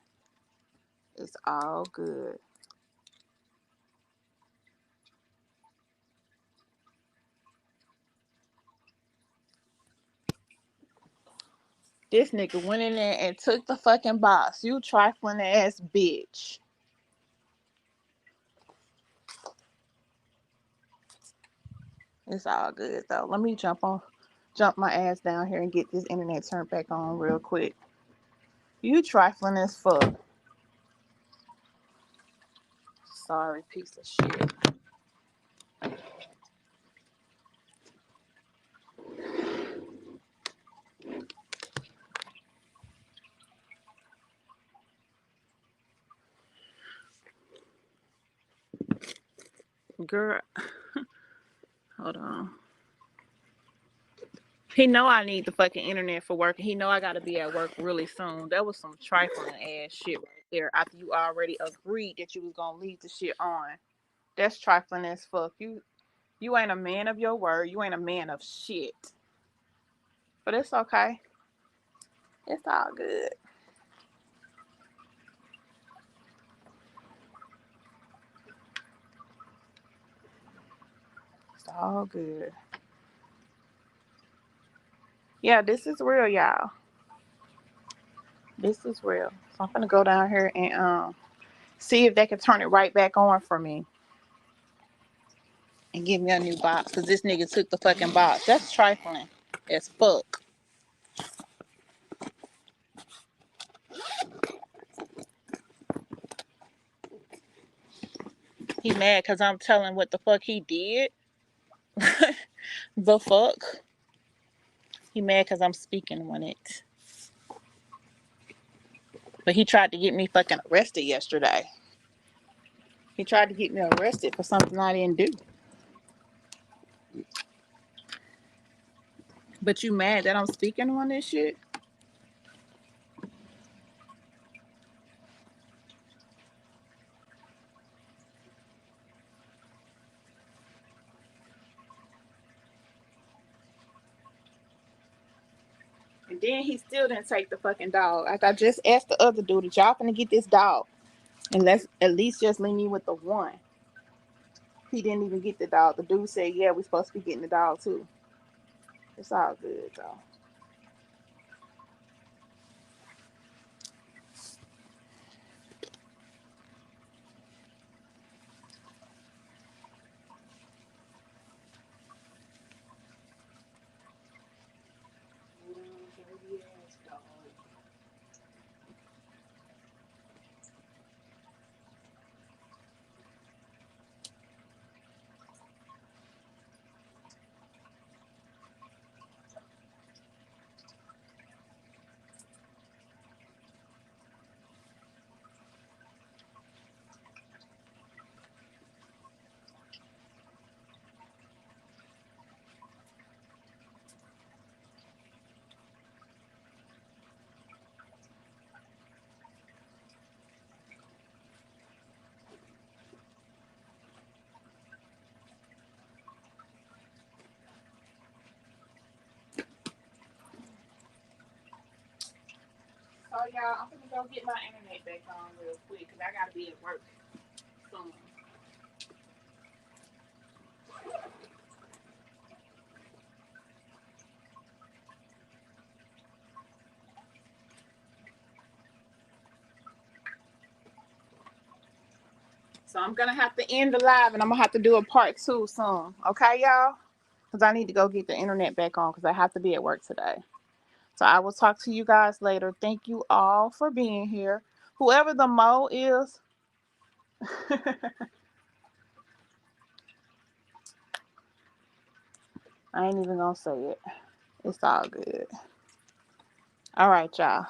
It's all good. This nigga went in there and took the fucking box. You trifling ass bitch. It's all good though. Let me jump my ass down here and get this internet turned back on real quick. You trifling as fuck. Sorry, piece of shit. Girl, hold on. He know I need the fucking internet for work, and he know I gotta be at work really soon. That was some trifling ass shit right there. After you already agreed that you was gonna leave the shit on, that's trifling as fuck. You ain't a man of your word. You ain't a man of shit. But it's okay. It's all good. It's all good. Yeah, this is real, y'all. This is real. So I'm gonna go down here and see if they can turn it right back on for me and give me a new box. Cause this nigga took the fucking box. That's trifling as fuck. He mad cause I'm telling what the fuck he did. The fuck? He mad cause I'm speaking on it. But he tried to get me fucking arrested yesterday. He tried to get me arrested for something I didn't do. But you mad that I'm speaking on this shit? And then he still didn't take the fucking dog. Like I just asked the other dude, that y'all finna get this dog. And let's at least just leave me with the one. He didn't even get the dog. The dude said, yeah, we're supposed to be getting the dog too. It's all good though. So y'all, I'm gonna go get my internet back on real quick because I gotta be at work soon. So I'm gonna have to end the live and I'm gonna have to do a part two soon. Okay, y'all? Because I need to go get the internet back on because I have to be at work today. So I will talk to you guys later. Thank you all for being here. Whoever the Mo is, I ain't even gonna say it. It's all good. All right, y'all.